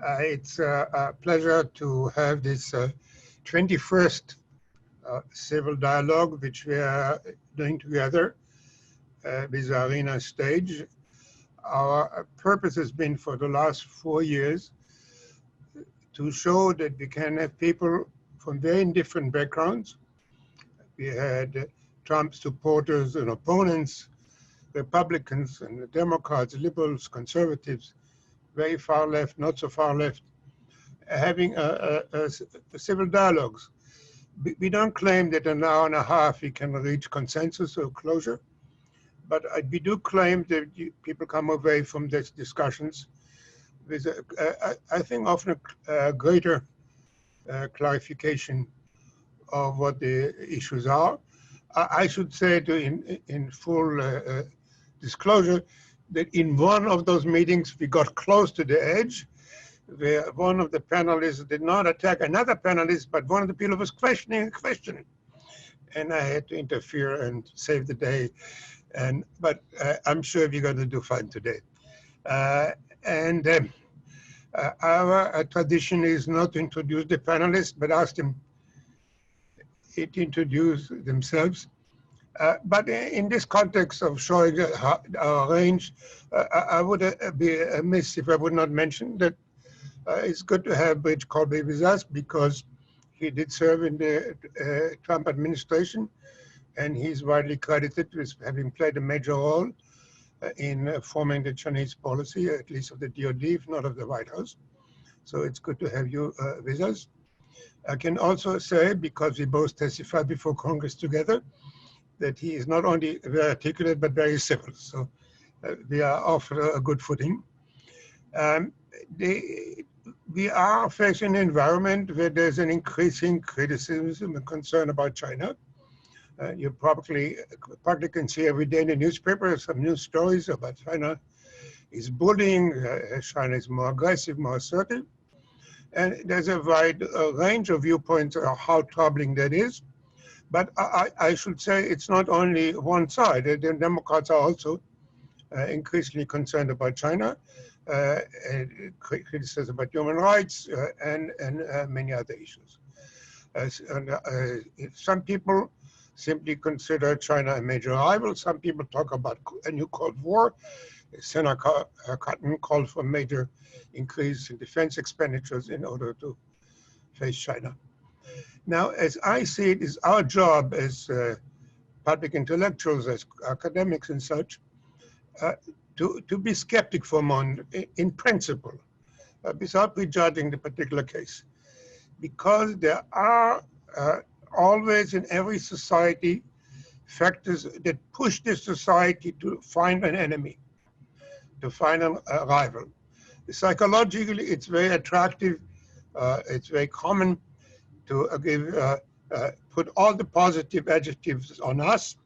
It's a pleasure to have this 21st civil dialogue, which we are doing together with the Arena stage. Our purpose has been for the last 4 years to show that we can have people from very different backgrounds. We had Trump supporters and opponents, Republicans and Democrats, liberals, conservatives, very far left, not so far left, having a civil dialogues. We don't claim that in an hour and a half we can reach consensus or closure, but we do claim that people come away from these discussions with, I think, often a greater clarification of what the issues are. I should say, in full disclosure, that in one of those meetings we got close to the edge, where one of the panelists did not attack another panelist, but one of the people was questioning, and I had to interfere and save the day. But I'm sure we're going to do fine today. Our tradition is not to introduce the panelists, but ask them to introduce themselves. But in this context of showing our range, I would be amiss if I would not mention that it's good to have Colby with us, because he did serve in the Trump administration, and he's widely credited with having played a major role in forming the Chinese policy, at least of the DoD, if not of the White House. So it's good to have you with us. I can also say, because we both testified before Congress together, that he is not only very articulate, but very civil. So we are off a good footing. We are facing an environment where there's an increasing criticism and concern about China. You probably can see every day in the newspaper some news stories about China is bullying, China is more aggressive, more assertive. And there's a wide range of viewpoints on how troubling that is. But I should say it's not only one side. The Democrats are also increasingly concerned about China, criticism about human rights, and many other issues. Some people simply consider China a major rival. Some people talk about a new Cold War. Senator Cotton called for major increase in defense expenditures in order to face China. Now, as I see it, is our job as public intellectuals, as academics and such, to be skeptic for a moment in principle, without prejudging the particular case. Because there are always in every society factors that push the society to find an enemy, to find a rival. Psychologically, it's very attractive, it's very common to put all the positive adjectives on us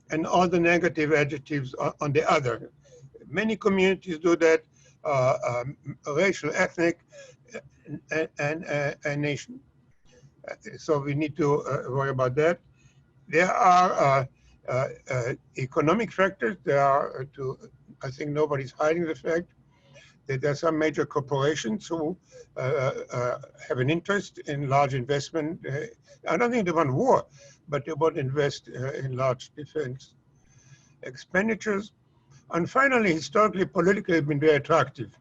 and all the negative adjectives on the other. Many communities do that, racial, ethnic, and nation. So we need to worry about that. There are economic factors. There are, I think nobody's hiding the fact that there are some major corporations who have an interest in large investment. I don't think they want war, but they want to invest in large defense expenditures. And finally, historically, politically, it's been very attractive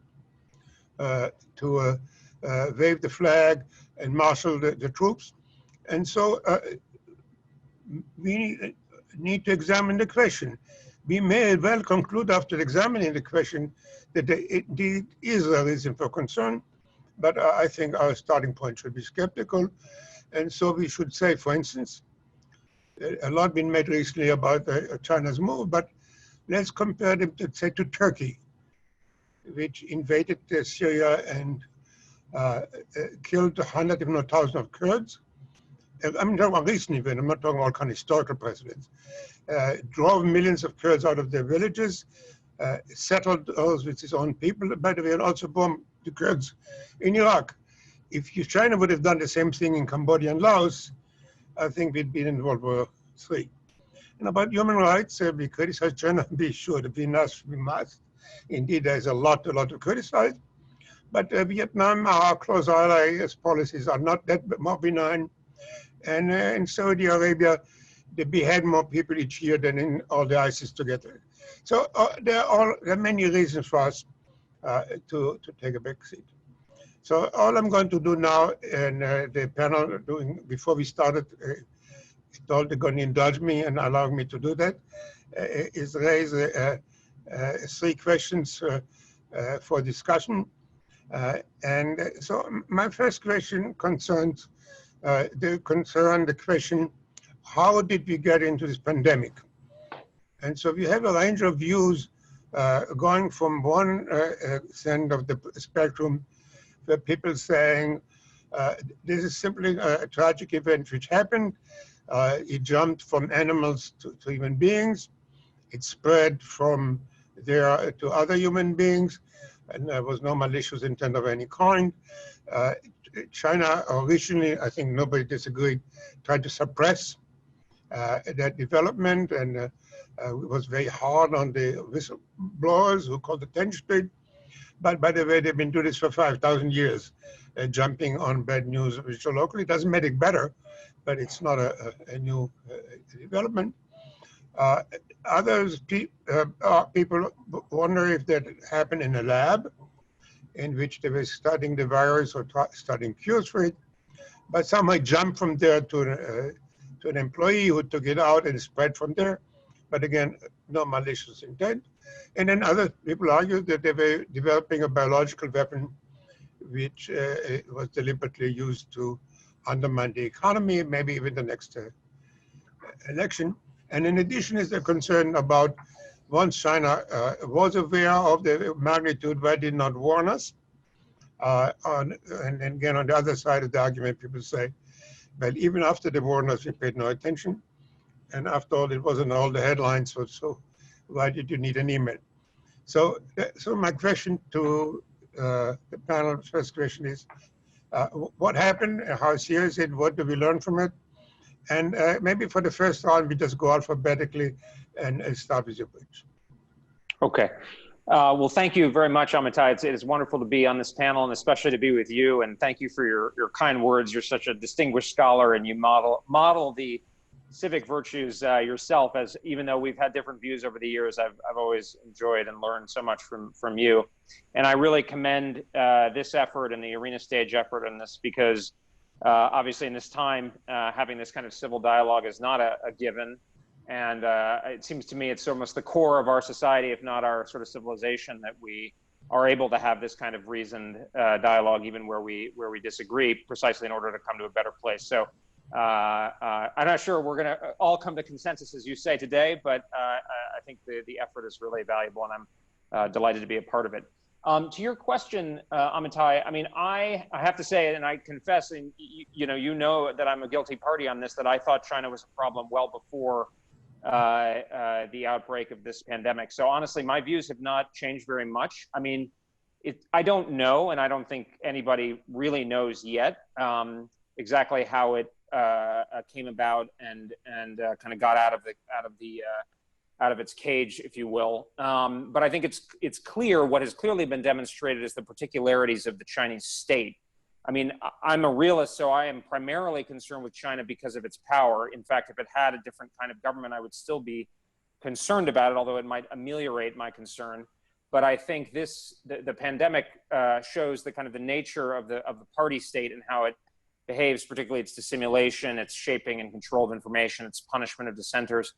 to wave the flag and marshal the troops. And so we need to examine the question. We may well conclude after examining the question that there indeed is a reason for concern, but I think our starting point should be skeptical. And so we should say, for instance, a lot been made recently about China's move, but let's compare them, let's say, to Turkey, which invaded Syria and killed 100, if not thousands, of Kurds. I'm talking about recent event, I'm not talking about kind of historical precedents. Drove millions of Kurds out of their villages, settled those with his own people, by the way, and also bombed the Kurds in Iraq. If China would have done the same thing in Cambodia and Laos, I think we'd been in World War III. And about human rights, we criticize China, be sure that we must. Indeed, there's a lot to criticize. But Vietnam, our close allies' policies are not that more benign. And in Saudi Arabia, they behead more people each year than in all the ISIS together. So there are many reasons for us to take a back seat. So all I'm going to do now, and the panel doing before we started, told they're going to indulge me and allow me to do that, is raise 3 questions for discussion. And so my first question concerns the question, how did we get into this pandemic? And so we have a range of views going from one end of the spectrum, where people saying this is simply a tragic event which happened. It jumped from animals to human beings. It spread from there to other human beings, and there was no malicious intent of any kind. China originally, I think nobody disagreed, tried to suppress that development, and it was very hard on the whistleblowers who called attention to it. But by the way, they've been doing this for 5,000 years, jumping on bad news which are locally. It doesn't make it better, but it's not a new development. People wonder if that happened in a lab in which they were studying the virus or studying cures for it, but somehow jumped from there to an employee who took it out and spread from there. But again, no malicious intent. And then other people argue that they were developing a biological weapon which was deliberately used to undermine the economy, maybe even the next election. And in addition is the concern about once China was aware of the magnitude, why did not warn us? And again, on the other side of the argument, people say, well, even after they warned us, we paid no attention. And after all, it wasn't all the headlines, so why did you need an email? So my question to the panel, first question is, what happened? How serious is it? What do we learn from it? And maybe for the first round, we just go alphabetically and start with your bridge. Okay. Well, thank you very much, Amitai. It is wonderful to be on this panel, and especially to be with you. And thank you for your kind words. You're such a distinguished scholar, and you model the civic virtues yourself. As even though we've had different views over the years, I've always enjoyed and learned so much from you. And I really commend this effort and the arena stage effort in this, because obviously in this time, having this kind of civil dialogue is not a given. And it seems to me it's almost the core of our society, if not our sort of civilization, that we are able to have this kind of reasoned dialogue, even where we disagree, precisely in order to come to a better place. So I'm not sure we're going to all come to consensus, as you say, today, but I think the effort is really valuable, and I'm delighted to be a part of it. To your question, Amitai, I mean, I have to say, and I confess, and you know that I'm a guilty party on this, that I thought China was a problem well before the outbreak of this pandemic. So honestly, my views have not changed very much. I mean, I don't know, and I don't think anybody really knows yet exactly how it came about and kind of got out of its cage, if you will. But I think it's clear, what has clearly been demonstrated is the particularities of the Chinese state. I mean, I'm a realist, so I am primarily concerned with China because of its power. In fact, if it had a different kind of government, I would still be concerned about it, although it might ameliorate my concern. But I think the pandemic shows the kind of the nature of the party state and how it behaves, particularly its dissimulation, its shaping and control of information, its punishment of dissenters.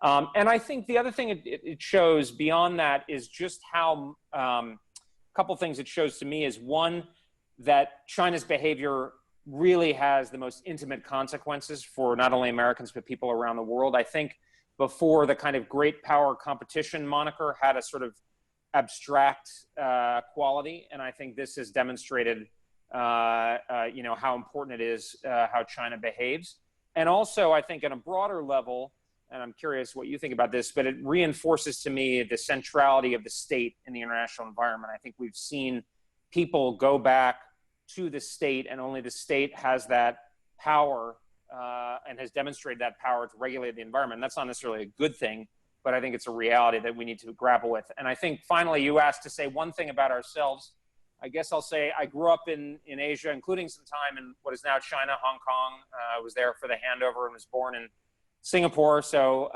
And I think the other thing it shows beyond that is just how, a couple things it shows to me is, one, that China's behavior really has the most intimate consequences for not only Americans, but people around the world. I think before, the kind of great power competition moniker had a sort of abstract quality. And I think this has demonstrated, how important it is, how China behaves. And also, I think on a broader level, and I'm curious what you think about this, but it reinforces to me the centrality of the state in the international environment. I think we've seen people go back to the state, and only the state has that power and has demonstrated that power to regulate the environment. And that's not necessarily a good thing, but I think it's a reality that we need to grapple with. And I think finally, you asked to say one thing about ourselves. I guess I'll say I grew up in Asia, including some time in what is now China, Hong Kong. I was there for the handover and was born in Singapore. So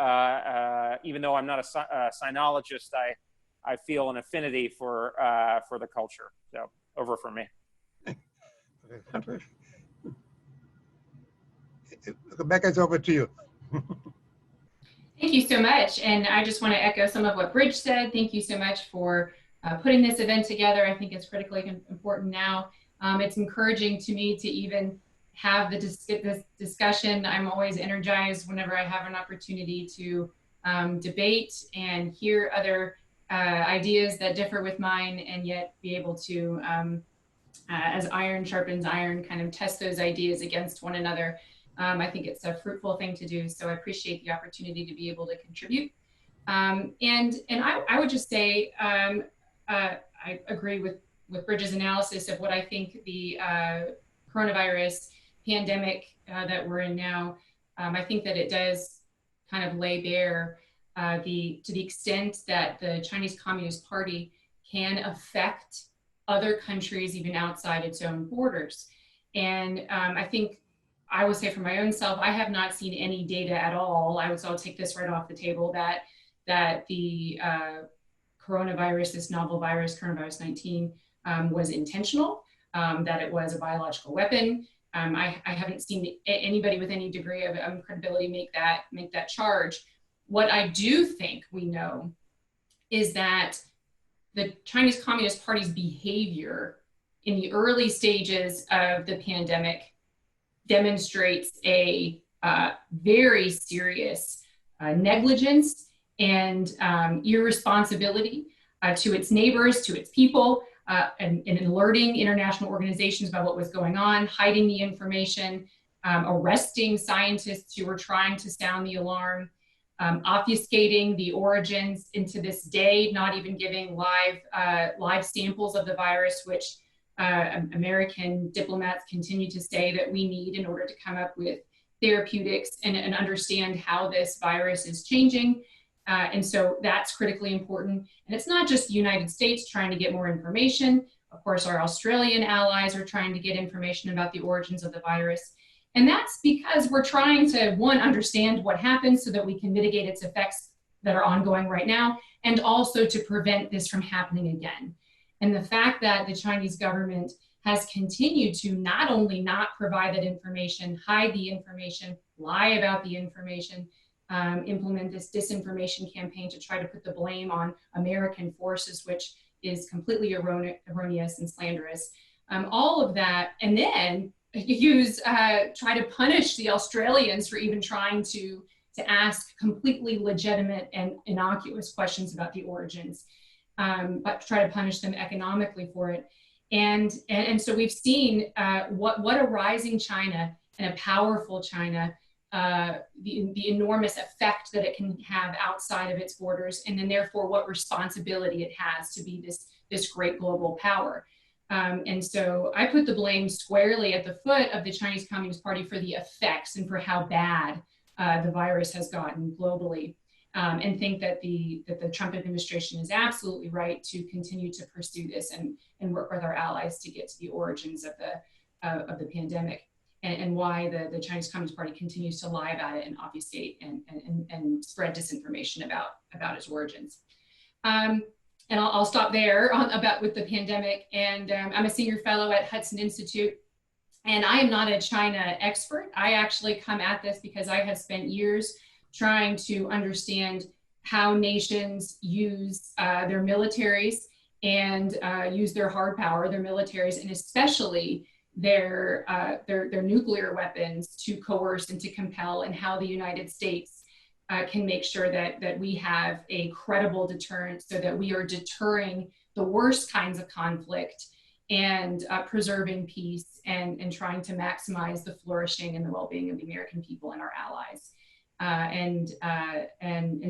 even though I'm not a sinologist, I feel an affinity for the culture. So over for me. Rebeccah, it's over to you. Thank you so much. And I just want to echo some of what Bridge said. Thank you so much for putting this event together. I think it's critically important now. It's encouraging to me to even have this discussion. I'm always energized whenever I have an opportunity to debate and hear other ideas that differ with mine, and yet be able to, as iron sharpens iron, kind of test those ideas against one another. I think it's a fruitful thing to do, so I appreciate the opportunity to be able to contribute. And I would just say, I agree with Bridges' analysis of what I think the coronavirus pandemic that we're in now. I think that it does kind of lay bare to the extent that the Chinese Communist Party can affect other countries even outside its own borders. And I think I will say for my own self, I have not seen any data at all. I'll take this right off the table, that the coronavirus, this novel virus, coronavirus 19, was intentional, that it was a biological weapon. I haven't seen anybody with any degree of credibility make that charge. What I do think we know is that the Chinese Communist Party's behavior in the early stages of the pandemic demonstrates a very serious negligence and irresponsibility to its neighbors, to its people, and alerting international organizations about what was going on, hiding the information, arresting scientists who were trying to sound the alarm, obfuscating the origins into this day, not even giving live samples of the virus, which American diplomats continue to say that we need in order to come up with therapeutics and understand how this virus is changing. And so that's critically important. And it's not just the United States trying to get more information. Of course, our Australian allies are trying to get information about the origins of the virus. And that's because we're trying to, one, understand what happened so that we can mitigate its effects that are ongoing right now, and also to prevent this from happening again. And the fact that the Chinese government has continued to not only not provide that information, hide the information, lie about the information, implement this disinformation campaign to try to put the blame on American forces, which is completely erroneous and slanderous. All of that, and then try to punish the Australians for even trying to ask completely legitimate and innocuous questions about the origins, but try to punish them economically for it. And so we've seen what a rising China and a powerful China, the enormous effect that it can have outside of its borders, and then therefore what responsibility it has to be this great global power. And so I put the blame squarely at the foot of the Chinese Communist Party for the effects and for how bad the virus has gotten globally, and think that the Trump administration is absolutely right to continue to pursue this and work with our allies to get to the origins of the pandemic, and why the Chinese Communist Party continues to lie about it and obfuscate and spread disinformation about its origins. And I'll stop there with the pandemic. And I'm a senior fellow at Hudson Institute, and I am not a China expert. I actually come at this because I have spent years trying to understand how nations use their militaries and use their hard power, their militaries, and especially their nuclear weapons to coerce and to compel, and how the United States can make sure that we have a credible deterrent, so that we are deterring the worst kinds of conflict and preserving peace and trying to maximize the flourishing and the well-being of the American people and our allies. And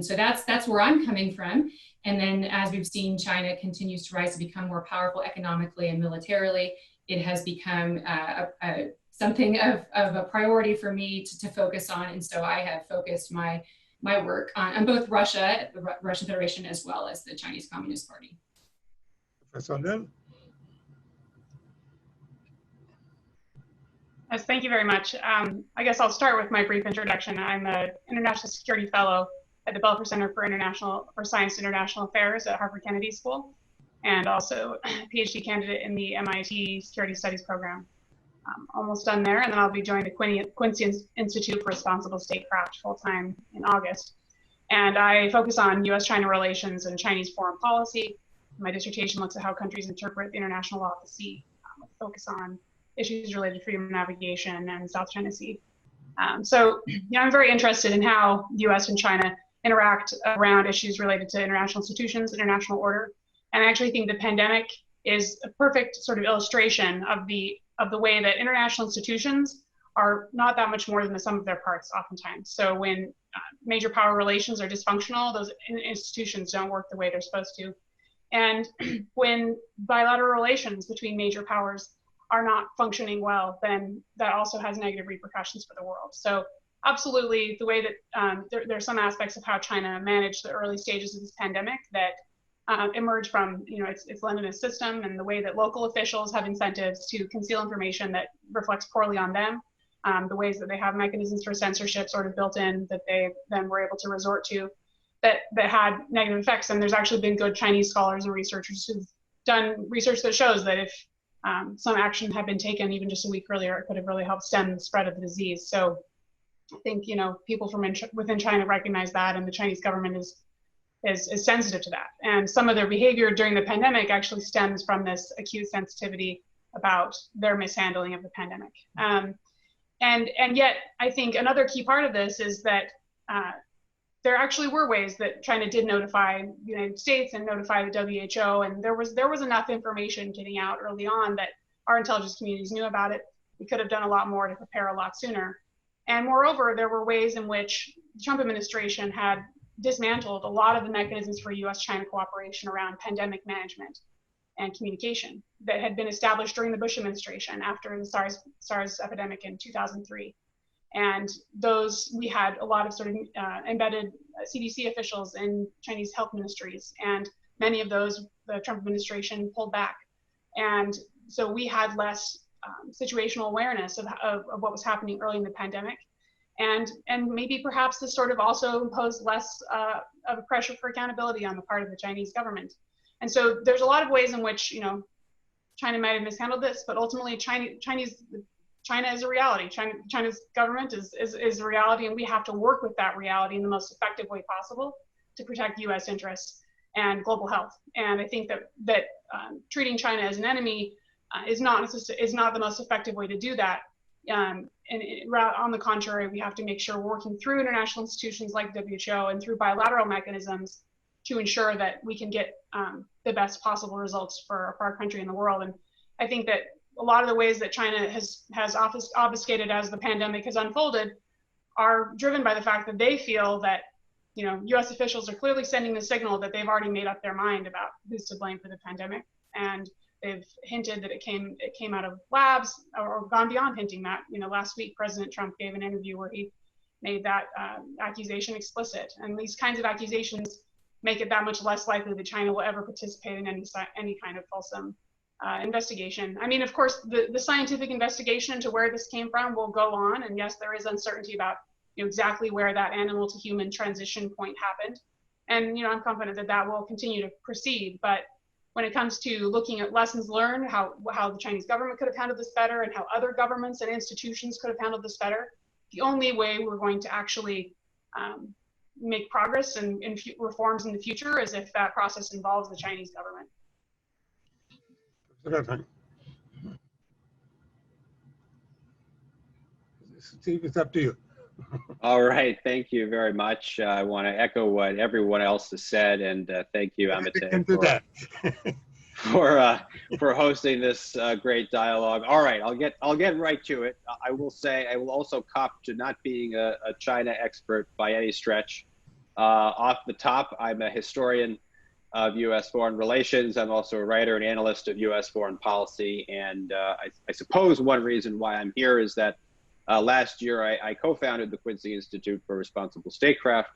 so that's where I'm coming from. And then as we've seen, China continues to rise to become more powerful economically and militarily. It has become something of a priority for me to focus on. And so I have focused my work on both Russia, the Russian Federation, as well as the Chinese Communist Party. Professor Odell? Yes, thank you very much. I guess I'll start with my brief introduction. I'm an International Security Fellow at the Belfer Center for Science International Affairs at Harvard Kennedy School, and also a PhD candidate in the MIT Security Studies program. Almost done there, and then I'll be joining the Quincy Institute for Responsible Statecraft full-time in August. And I focus on US-China relations and Chinese foreign policy. My dissertation looks at how countries interpret the international law of the sea, with a focus on issues related to freedom of navigation and South China Sea. So I'm very interested in how the US and China interact around issues related to international institutions, international order. And I actually think the pandemic is a perfect sort of illustration of the way that international institutions are not that much more than the sum of their parts oftentimes. So when major power relations are dysfunctional, those institutions don't work the way they're supposed to. And when bilateral relations between major powers are not functioning well, then that also has negative repercussions for the world. So absolutely, the way that there are some aspects of how China managed the early stages of this pandemic that emerge from its Leninist system, and the way that local officials have incentives to conceal information that reflects poorly on them, the ways that they have mechanisms for censorship sort of built in that they then were able to resort to that had negative effects. And there's actually been good Chinese scholars and researchers who've done research that shows that if some action had been taken even just a week earlier, it could have really helped stem the spread of the disease. So I think people from within China recognize that, and the Chinese government is sensitive to that. And some of their behavior during the pandemic actually stems from this acute sensitivity about their mishandling of the pandemic. And yet, I think another key part of this is that there actually were ways that China did notify the United States and notify the WHO, and there was enough information getting out early on that our intelligence communities knew about it. We could have done a lot more to prepare a lot sooner. And moreover, there were ways in which the Trump administration had dismantled a lot of the mechanisms for US-China cooperation around pandemic management and communication that had been established during the Bush administration after the SARS epidemic in 2003. And we had a lot of sort of embedded CDC officials in Chinese health ministries, and many of those the Trump administration pulled back. And so we had less situational awareness of what was happening early in the pandemic. And maybe perhaps this sort of also imposed less of a pressure for accountability on the part of the Chinese government. And so there's a lot of ways in which China might have mishandled this, but ultimately China is a reality. China's government is a reality, and we have to work with that reality in the most effective way possible to protect U.S. interests and global health. And I think that treating China as an enemy is not the most effective way to do that. And on the contrary, we have to make sure we're working through international institutions like WHO and through bilateral mechanisms to ensure that we can get the best possible results for our country and the world. And I think that a lot of the ways that China has obfuscated as the pandemic has unfolded are driven by the fact that they feel that U.S. officials are clearly sending the signal that they've already made up their mind about who's to blame for the pandemic, and they've hinted that it came out of labs, or gone beyond hinting that. Last week President Trump gave an interview where he made that accusation explicit, and these kinds of accusations make it that much less likely that China will ever participate in any kind of fulsome investigation. I mean, of course, the scientific investigation into where this came from will go on, and yes, there is uncertainty about exactly where that animal to human transition point happened, and I'm confident that will continue to proceed. But when it comes to looking at lessons learned, how the Chinese government could have handled this better, and how other governments and institutions could have handled this better, the only way we're going to actually make progress and reforms in the future is if that process involves the Chinese government. Steve, it's up to you. All right, thank you very much. I want to echo what everyone else has said, and thank you, Amitai, for hosting this great dialogue. All right, I'll get right to it. I will say I will also cop to not being a China expert by any stretch. Off the top, I'm a historian of U.S. foreign relations. I'm also a writer and analyst of U.S. foreign policy, and I suppose one reason why I'm here is that last year I co-founded the Quincy Institute for Responsible Statecraft,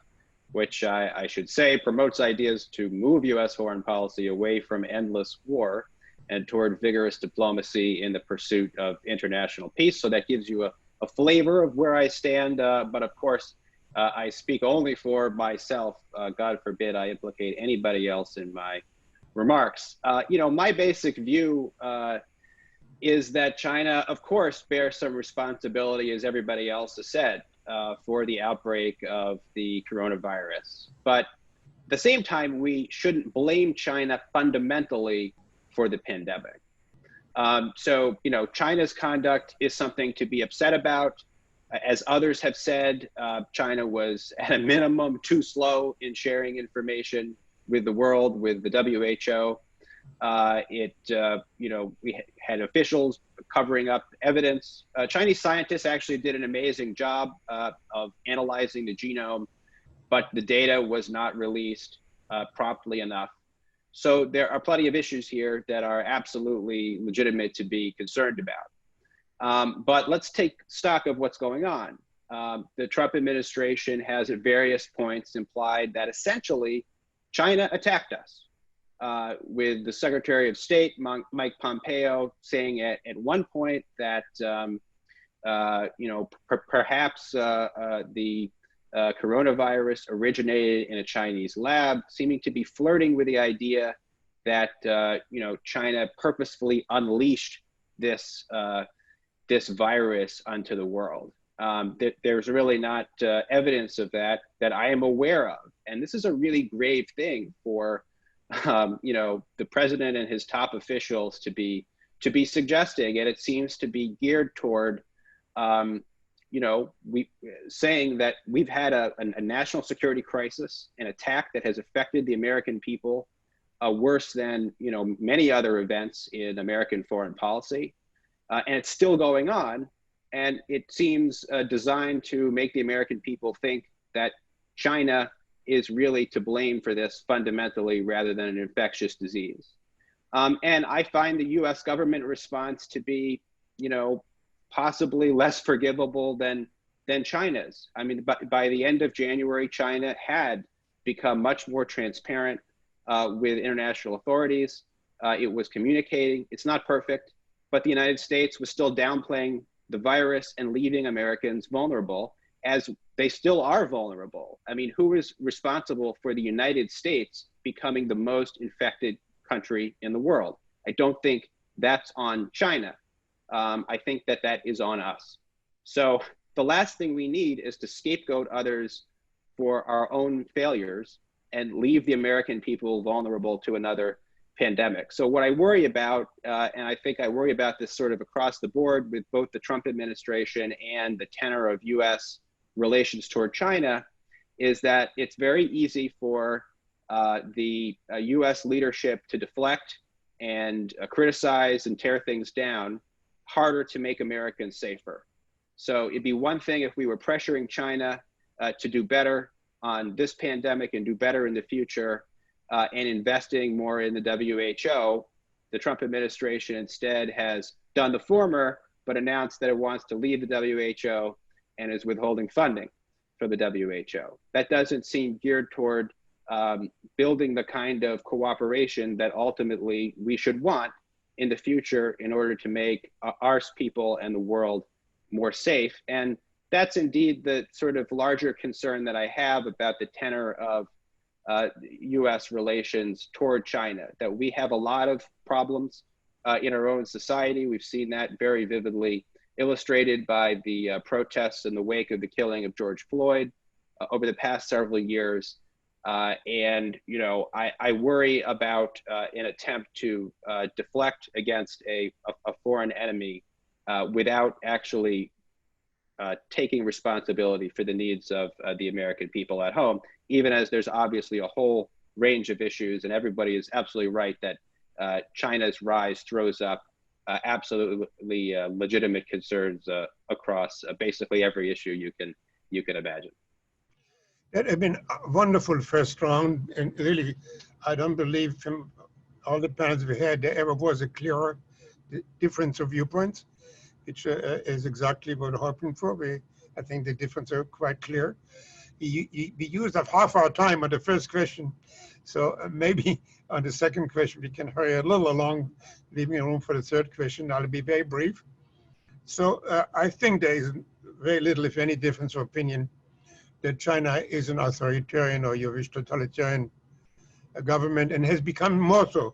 which I should say promotes ideas to move U.S. foreign policy away from endless war and toward vigorous diplomacy in the pursuit of international peace. So that gives you a flavor of where I stand. But of course, I speak only for myself. God forbid I implicate anybody else in my remarks. My basic view is that China, of course, bears some responsibility, as everybody else has said, for the outbreak of the coronavirus. But at the same time, we shouldn't blame China fundamentally for the pandemic. China's conduct is something to be upset about. As others have said, China was at a minimum too slow in sharing information with the world, with the WHO. We had officials covering up evidence. Chinese scientists actually did an amazing job of analyzing the genome, but the data was not released promptly enough. So there are plenty of issues here that are absolutely legitimate to be concerned about. But let's take stock of what's going on. The Trump administration has at various points implied that essentially China attacked us, with the Secretary of State, Mike Pompeo, saying at one point that, perhaps the coronavirus originated in a Chinese lab, seeming to be flirting with the idea that, China purposefully unleashed this virus onto the world. There's really not evidence of that I am aware of. And this is a really grave thing for the president and his top officials to be suggesting, and it seems to be geared toward, saying that we've had a national security crisis, an attack that has affected the American people worse than many other events in American foreign policy, and it's still going on, and it seems designed to make the American people think that China is really to blame for this fundamentally rather than an infectious disease. And I find the US government response to be, possibly less forgivable than China's. I mean, by the end of January, China had become much more transparent with international authorities. It was communicating. It's not perfect, but the United States was still downplaying the virus and leaving Americans vulnerable, as they still are vulnerable. I mean, who is responsible for the United States becoming the most infected country in the world? I don't think that's on China. I think that is on us. So the last thing we need is to scapegoat others for our own failures and leave the American people vulnerable to another pandemic. So what I worry about, and I think I worry about this sort of across the board with both the Trump administration and the tenor of US relations toward China, is that it's very easy for the US leadership to deflect and criticize and tear things down, harder to make Americans safer. So it'd be one thing if we were pressuring China to do better on this pandemic and do better in the future, and investing more in the WHO. The Trump administration instead has done the former, but announced that it wants to leave the WHO and is withholding funding for the WHO. That doesn't seem geared toward building the kind of cooperation that ultimately we should want in the future in order to make our people and the world more safe. And that's indeed the sort of larger concern that I have about the tenor of US relations toward China, that we have a lot of problems in our own society. We've seen that very vividly illustrated by the protests in the wake of the killing of George Floyd over the past several years. And I worry about an attempt to deflect against a foreign enemy without actually taking responsibility for the needs of the American people at home, even as there's obviously a whole range of issues, and everybody is absolutely right that China's rise throws up absolutely legitimate concerns across basically every issue you can imagine. It had been a wonderful first round, and really, I don't believe from all the panels we had there ever was a clearer difference of viewpoints, which is exactly what we're hoping for. I think the differences are quite clear. we used up half our time on the first question. So maybe on the second question, we can hurry a little along, leaving room for the third question. I'll be very brief. So I think there is very little, if any, difference of opinion that China is an authoritarian, or you wish, totalitarian government, and has become more so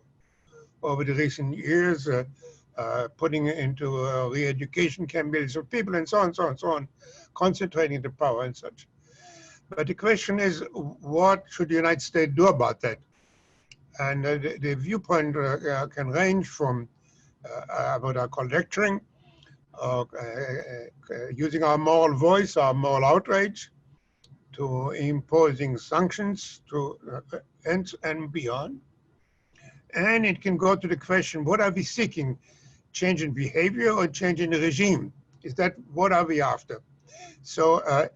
over the recent years, putting into re-education campaigns of people and so on, so on, so on, concentrating the power and such. But the question is, what should the United States do about that? And the viewpoint can range from what I call lecturing, using our moral voice, our moral outrage, to imposing sanctions to and beyond. And it can go to the question, what are we seeking? Change in behavior or change in the regime? Is that, what are we after? So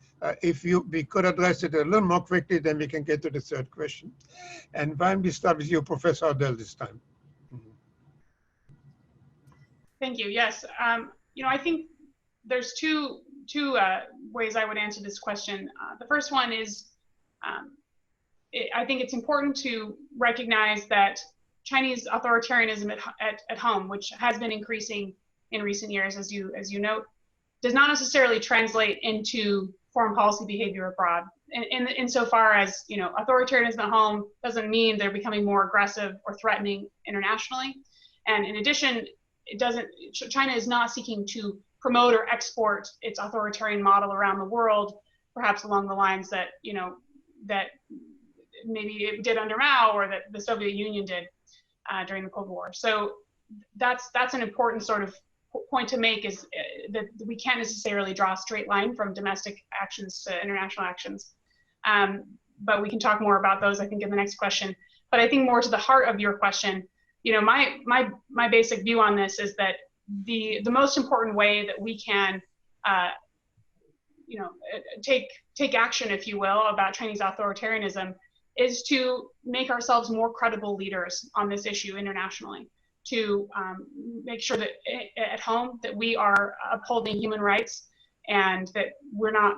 if we could address it a little more quickly, then we can get to the third question. And why don't we start with you, Professor Odell, this time? Thank you. Yes. You know, I think there's two ways I would answer this question. The first one is, I think it's important to recognize that Chinese authoritarianism at home, which has been increasing in recent years, as you note, does not necessarily translate into foreign policy behavior abroad. Insofar as, you know, authoritarianism at home doesn't mean they're becoming more aggressive or threatening internationally. And in addition, China is not seeking to promote or export its authoritarian model around the world, perhaps along the lines that, you know, that maybe it did under Mao, or that the Soviet Union did during the Cold War. So that's an important sort of point to make, is that we can't necessarily draw a straight line from domestic actions to international actions. But we can talk more about those, I think, in the next question. But I think more to the heart of your question, you know, my basic view on this is that the most important way that we can, you know, take action, if you will, about Chinese authoritarianism is to make ourselves more credible leaders on this issue internationally, to make sure that at home that we are upholding human rights, and that we're not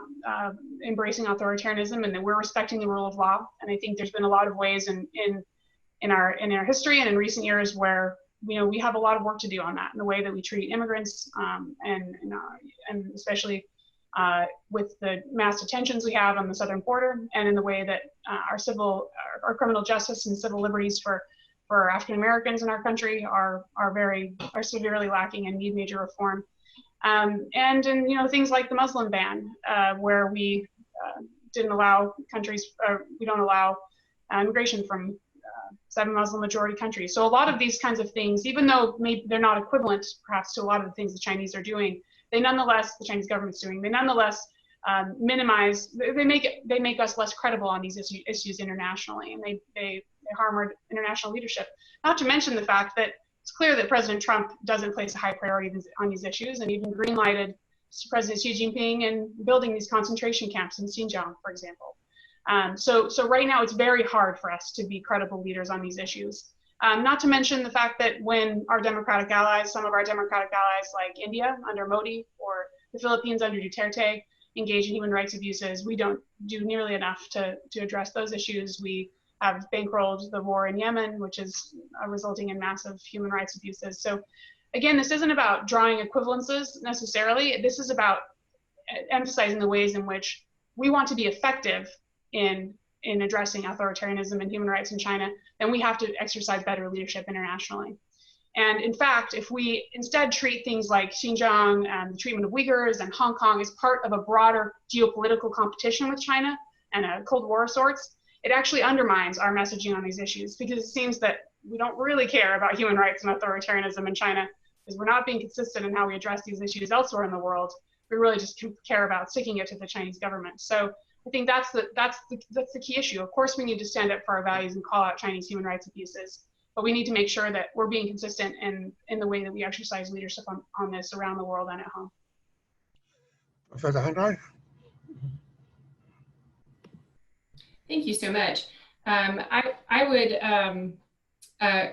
embracing authoritarianism, and that we're respecting the rule of law. And I think there's been a lot of ways in our history and in recent years where, you know, we have a lot of work to do on that, in the way that we treat immigrants, and especially with the mass detentions we have on the southern border, and in the way that our criminal justice and civil liberties for African Americans in our country are severely lacking and need major reform. And in, you know, things like the Muslim ban, where we didn't allow we don't allow immigration from 7 Muslim majority countries. So a lot of these kinds of things, even though maybe they're not equivalent perhaps to a lot of the things the Chinese are doing, the Chinese government's doing, they nonetheless minimize, they make us less credible on these issues internationally, and they harm our international leadership. Not to mention the fact that it's clear that President Trump doesn't place a high priority on these issues, and even green-lighted President Xi Jinping in building these concentration camps in Xinjiang, for example. So right now it's very hard for us to be credible leaders on these issues. Not to mention the fact that when our democratic allies, some of our democratic allies like India under Modi, or the Philippines under Duterte, engage in human rights abuses, we don't do nearly enough to address those issues. We have bankrolled the war in Yemen, which is resulting in massive human rights abuses. So again, this isn't about drawing equivalences necessarily. This is about emphasizing the ways in which we want to be effective in addressing authoritarianism and human rights in China, then we have to exercise better leadership internationally. And in fact, if we instead treat things like Xinjiang and the treatment of Uyghurs and Hong Kong as part of a broader geopolitical competition with China and a Cold War of sorts, it actually undermines our messaging on these issues, because it seems that we don't really care about human rights and authoritarianism in China, because we're not being consistent in how we address these issues elsewhere in the world. We really just care about sticking it to the Chinese government. So I think that's the key issue. Of course, we need to stand up for our values and call out Chinese human rights abuses, but we need to make sure that we're being consistent in the way that we exercise leadership on this around the world and at home. Professor Heinrichs? Thank you so much. I would, a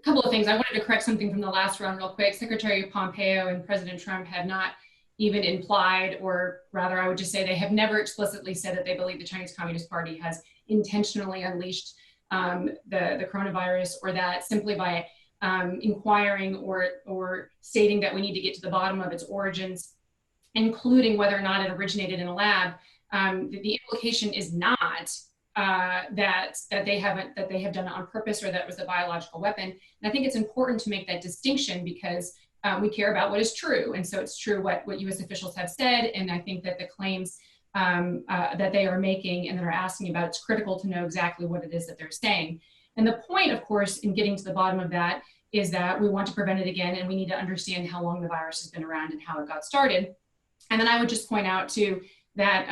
couple of things. I wanted to correct something from the last round real quick. Secretary Pompeo and President Trump have not even implied, or rather I would just say they have never explicitly said that they believe the Chinese Communist Party has intentionally unleashed the coronavirus, or that simply by inquiring or stating that we need to get to the bottom of its origins, including whether or not it originated in a lab, the implication is not that they have done it on purpose, or that it was a biological weapon. And I think it's important to make that distinction, because we care about what is true. And so it's true what US officials have said. And I think that the claims that they are making and that are asking about, it's critical to know exactly what it is that they're saying. And the point, of course, in getting to the bottom of that is that we want to prevent it again, and we need to understand how long the virus has been around and how it got started. And then I would just point out too that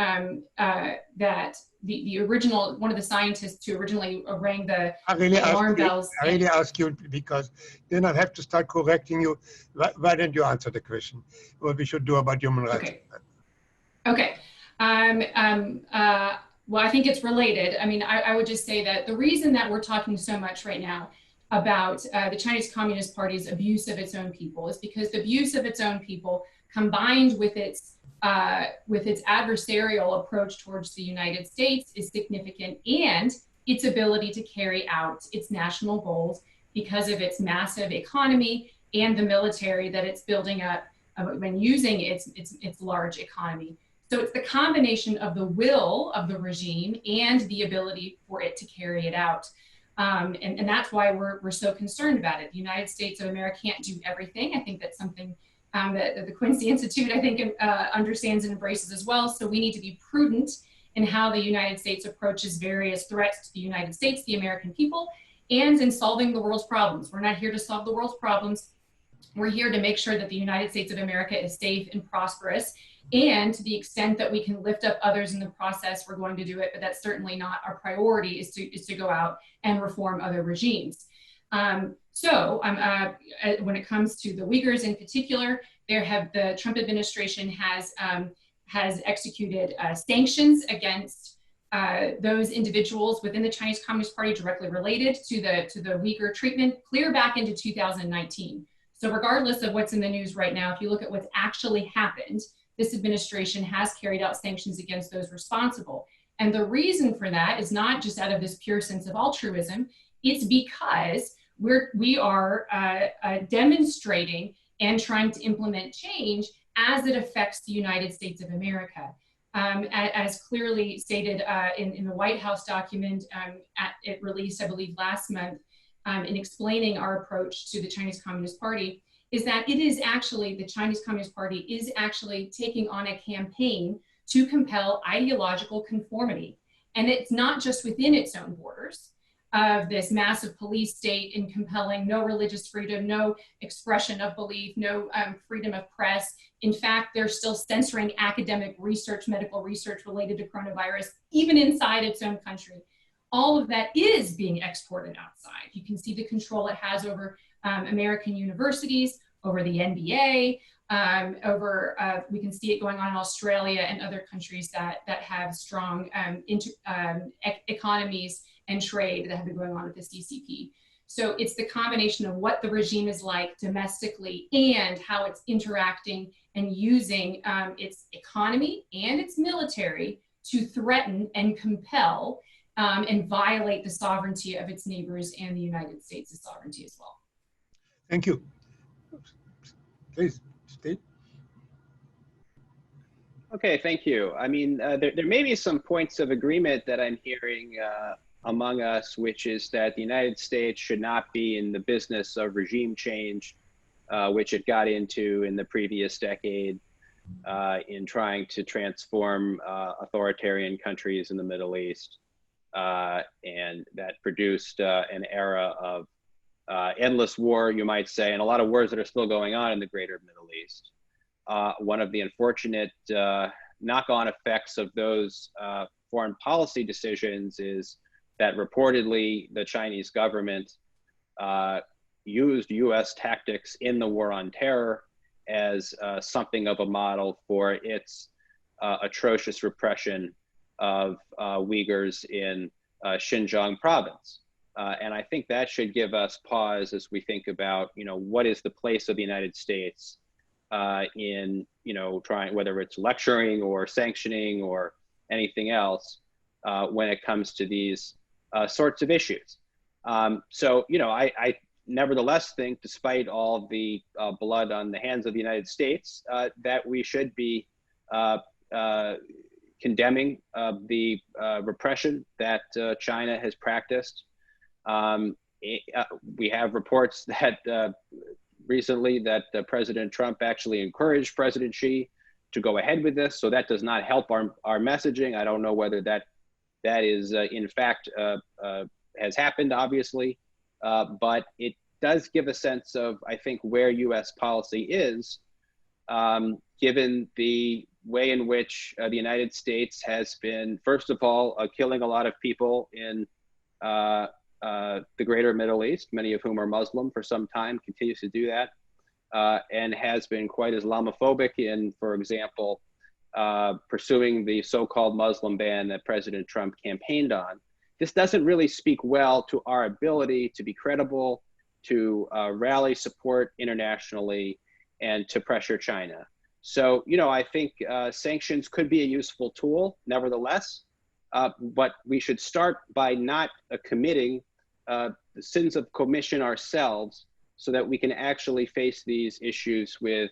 that the original, one of the scientists who originally rang the alarm bells. I really ask you, because then I'll have to start correcting you. Why don't you answer the question? What we should do about human rights? Okay. Well, I think it's related. I mean, I would just say that the reason that we're talking so much right now about the Chinese Communist Party's abuse of its own people is because the abuse of its own people, combined with its adversarial approach towards the United States, is significant, and its ability to carry out its national goals because of its massive economy and the military that it's building up when using its large economy. So it's the combination of the will of the regime and the ability for it to carry it out. And that's why we're so concerned about it. The United States of America can't do everything. I think that's something that the Quincy Institute, I think, understands and embraces as well. So we need to be prudent in how the United States approaches various threats to the United States, the American people, and in solving the world's problems. We're not here to solve the world's problems. We're here to make sure that the United States of America is safe and prosperous. And to the extent that we can lift up others in the process, we're going to do it. But that's certainly not our priority, is to go out and reform other regimes. When it comes to the Uyghurs in particular, the Trump administration has executed sanctions against those individuals within the Chinese Communist Party directly related to the Uyghur treatment clear back into 2019. So regardless of what's in the news right now, if you look at what's actually happened, this administration has carried out sanctions against those responsible. And the reason for that is not just out of this pure sense of altruism, it's because we are demonstrating and trying to implement change as it affects the United States of America. As clearly stated in the White House document it released, I believe, last month, in explaining our approach to the Chinese Communist Party, is that it is actually, the Chinese Communist Party is actually taking on a campaign to compel ideological conformity. And it's not just within its own borders of this massive police state in compelling no religious freedom, no expression of belief, no freedom of press. In fact, they're still censoring academic research, medical research related to coronavirus, even inside its own country. All of that is being exported outside. You can see the control it has over American universities, over the NBA, we can see it going on in Australia and other countries that have strong economies and trade that have been going on with the CCP. So it's the combination of what the regime is like domestically and how it's interacting and using its economy and its military to threaten and compel and violate the sovereignty of its neighbors and the United States' sovereignty as well. Thank you. Please, Steve. Okay, thank you. I mean, there may be some points of agreement that I'm hearing among us, which is that the United States should not be in the business of regime change, which it got into in the previous decade in trying to transform authoritarian countries in the Middle East. And that produced an era of endless war, you might say, and a lot of wars that are still going on in the greater Middle East. One of the unfortunate knock-on effects of those foreign policy decisions is that reportedly the Chinese government used US tactics in the war on terror as something of a model for its atrocious repression of Uyghurs in Xinjiang province. And I think that should give us pause as we think about, what is the place of the United States in, trying, whether it's lecturing or sanctioning or anything else, when it comes to these sorts of issues. So, I nevertheless think, despite all the blood on the hands of the United States, that we should be condemning the repression that China has practiced. We have reports that recently that President Trump actually encouraged President Xi to go ahead with this. So that does not help our messaging. I don't know whether that is in fact has happened, obviously, but it does give a sense of, I think, where U.S. policy is, given the way in which the United States has been, first of all, killing a lot of people in the greater Middle East, many of whom are Muslim for some time, continues to do that, and has been quite Islamophobic in, for example, pursuing the so-called Muslim ban that President Trump campaigned on. This doesn't really speak well to our ability to be credible, to rally support internationally, and to pressure China. So, I think sanctions could be a useful tool, nevertheless, but we should start by not committing the sins of commission ourselves, so that we can actually face these issues with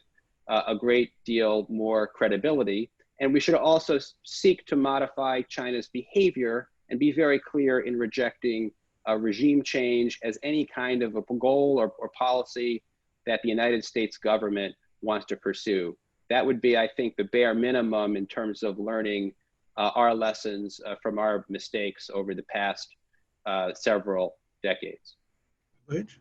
a great deal more credibility. And we should also seek to modify China's behavior and be very clear in rejecting regime change as any kind of a goal or policy that the United States government wants to pursue. That would be, I think, the bare minimum in terms of learning our lessons from our mistakes over the past several decades. Rich?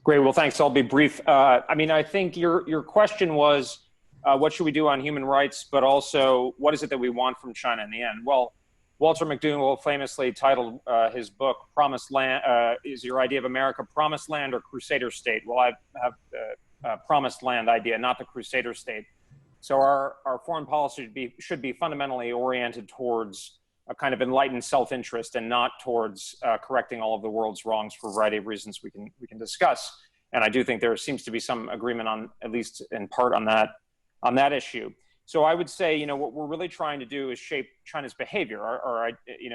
Great. Well, thanks. I'll be brief. I think your question was, what should we do on human rights, but also what is it that we want from China in the end? Well, Walter McDougall famously titled his book, Promised Land, Is Your Idea of America Promised Land or Crusader State? Well, I have the Promised Land idea, not the Crusader State. So our foreign policy should be fundamentally oriented towards a kind of enlightened self-interest and not towards correcting all of the world's wrongs for a variety of reasons we can discuss. And I do think there seems to be some agreement on, at least in part, on that issue. So I would say, what we're really trying to do is shape China's behavior.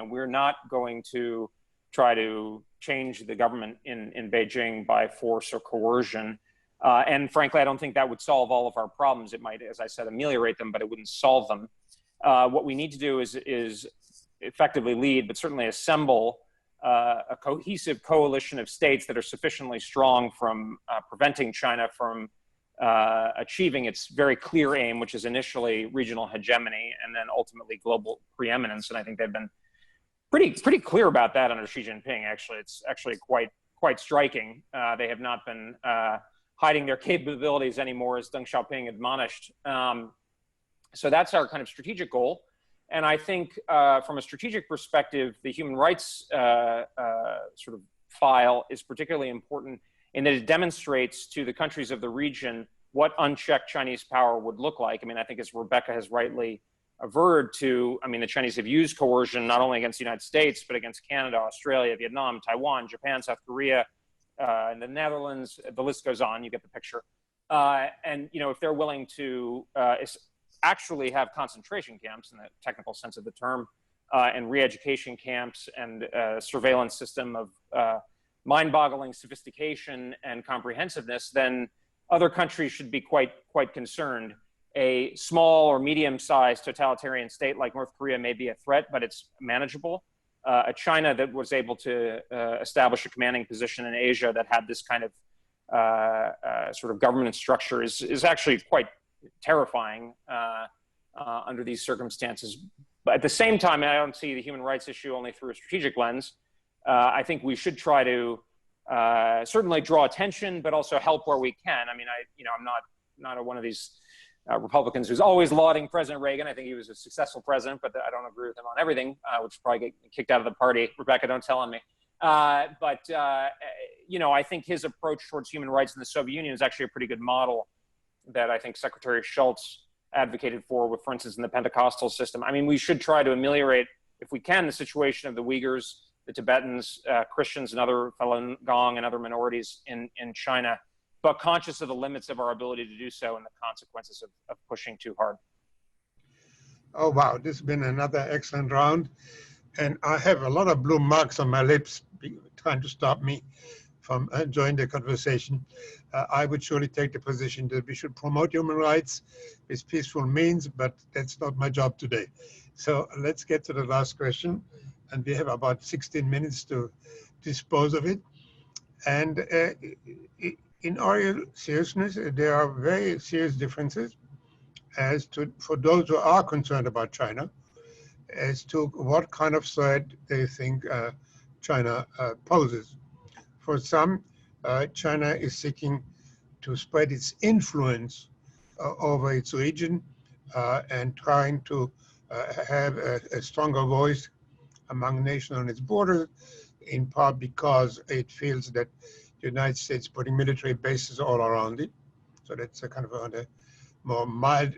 We're not going to try to change the government in Beijing by force or coercion. And frankly, I don't think that would solve all of our problems. It might, as I said, ameliorate them, but it wouldn't solve them. What we need to do is effectively lead, but certainly assemble a cohesive coalition of states that are sufficiently strong from preventing China from achieving its very clear aim, which is initially regional hegemony and then ultimately global preeminence. And I think they've been pretty clear about that under Xi Jinping. Actually, it's actually quite striking. They have not been hiding their capabilities anymore, as Deng Xiaoping admonished. So that's our kind of strategic goal. And I think from a strategic perspective, the human rights sort of file is particularly important in that it demonstrates to the countries of the region what unchecked Chinese power would look like. I think as Rebeccah has rightly averred to, the Chinese have used coercion not only against the United States, but against Canada, Australia, Vietnam, Taiwan, Japan, South Korea, and the Netherlands. The list goes on, you get the picture. And if they're willing to actually have concentration camps in the technical sense of the term, and re-education camps and surveillance system of mind-boggling sophistication and comprehensiveness, then other countries should be quite concerned. A small or medium-sized totalitarian state like North Korea may be a threat, but it's manageable. A China that was able to establish a commanding position in Asia that had this kind of sort of government structure is actually quite terrifying under these circumstances. But at the same time, I don't see the human rights issue only through a strategic lens. I think we should try to certainly draw attention, but also help where we can. I'm not one of these Republicans who's always lauding President Reagan. I think he was a successful president, but I don't agree with him on everything, which will probably get kicked out of the party. Rebeccah, don't tell on me. But I think his approach towards human rights in the Soviet Union is actually a pretty good model that I think Secretary Schultz advocated for instance, in the Pentecostal system. We should try to ameliorate, if we can, the situation of the Uyghurs, the Tibetans, Christians, and other Falun Gong and other minorities in China. but conscious of the limits of our ability to do so and the consequences of pushing too hard. Oh, wow, this has been another excellent round. And I have a lot of blue marks on my lips trying to stop me from enjoying the conversation. I would surely take the position that we should promote human rights with peaceful means, but that's not my job today. So let's get to the last question. And we have about 16 minutes to dispose of it. And in all seriousness, there are very serious differences as to, for those who are concerned about China, as to what kind of threat they think China poses. For some, China is seeking to spread its influence over its region and trying to have a stronger voice among nations on its borders, in part because it feels that the United States putting military bases all around it. So that's a kind of on the more mild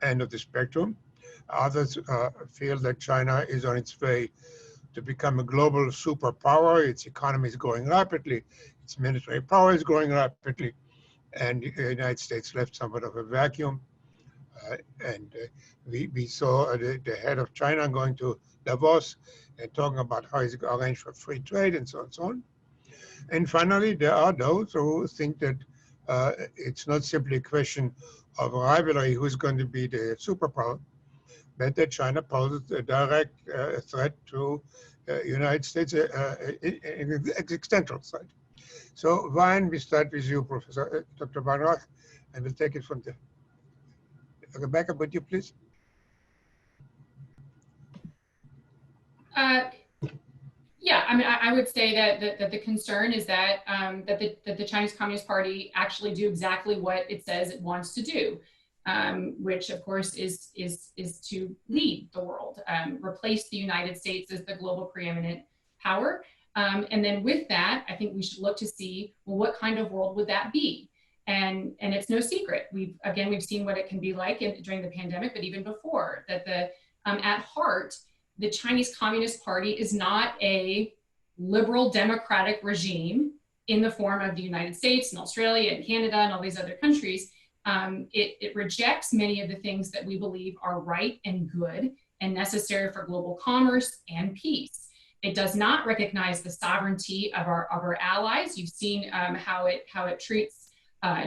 end of the spectrum. Others feel that China is on its way to become a global superpower. Its economy is growing rapidly. Its military power is growing rapidly. And the United States left somewhat of a vacuum. We saw the head of China going to Davos and talking about how he's arranged for free trade and so on and so on. And finally, there are those who think that it's not simply a question of rivalry who's going to be the superpower, but that China poses a direct threat to United States, existential threat. So, Ryan, we start with you, Professor Dr. Weinreich, and we'll take it from there. Rebecca, would you please? Yeah, I mean, I would say that the concern is that that the Chinese Communist Party actually do exactly what it says it wants to do, which of course is to lead the world, replace the United States as the global preeminent power, and then with that, I think we should look to see, well, what kind of world would that be? And it's no secret. We've seen what it can be like during the pandemic, but even before that, at heart, the Chinese Communist Party is not a liberal democratic regime in the form of the United States and Australia and Canada and all these other countries. It rejects many of the things that we believe are right and good and necessary for global commerce and peace. It does not recognize the sovereignty of our allies. You've seen how it treats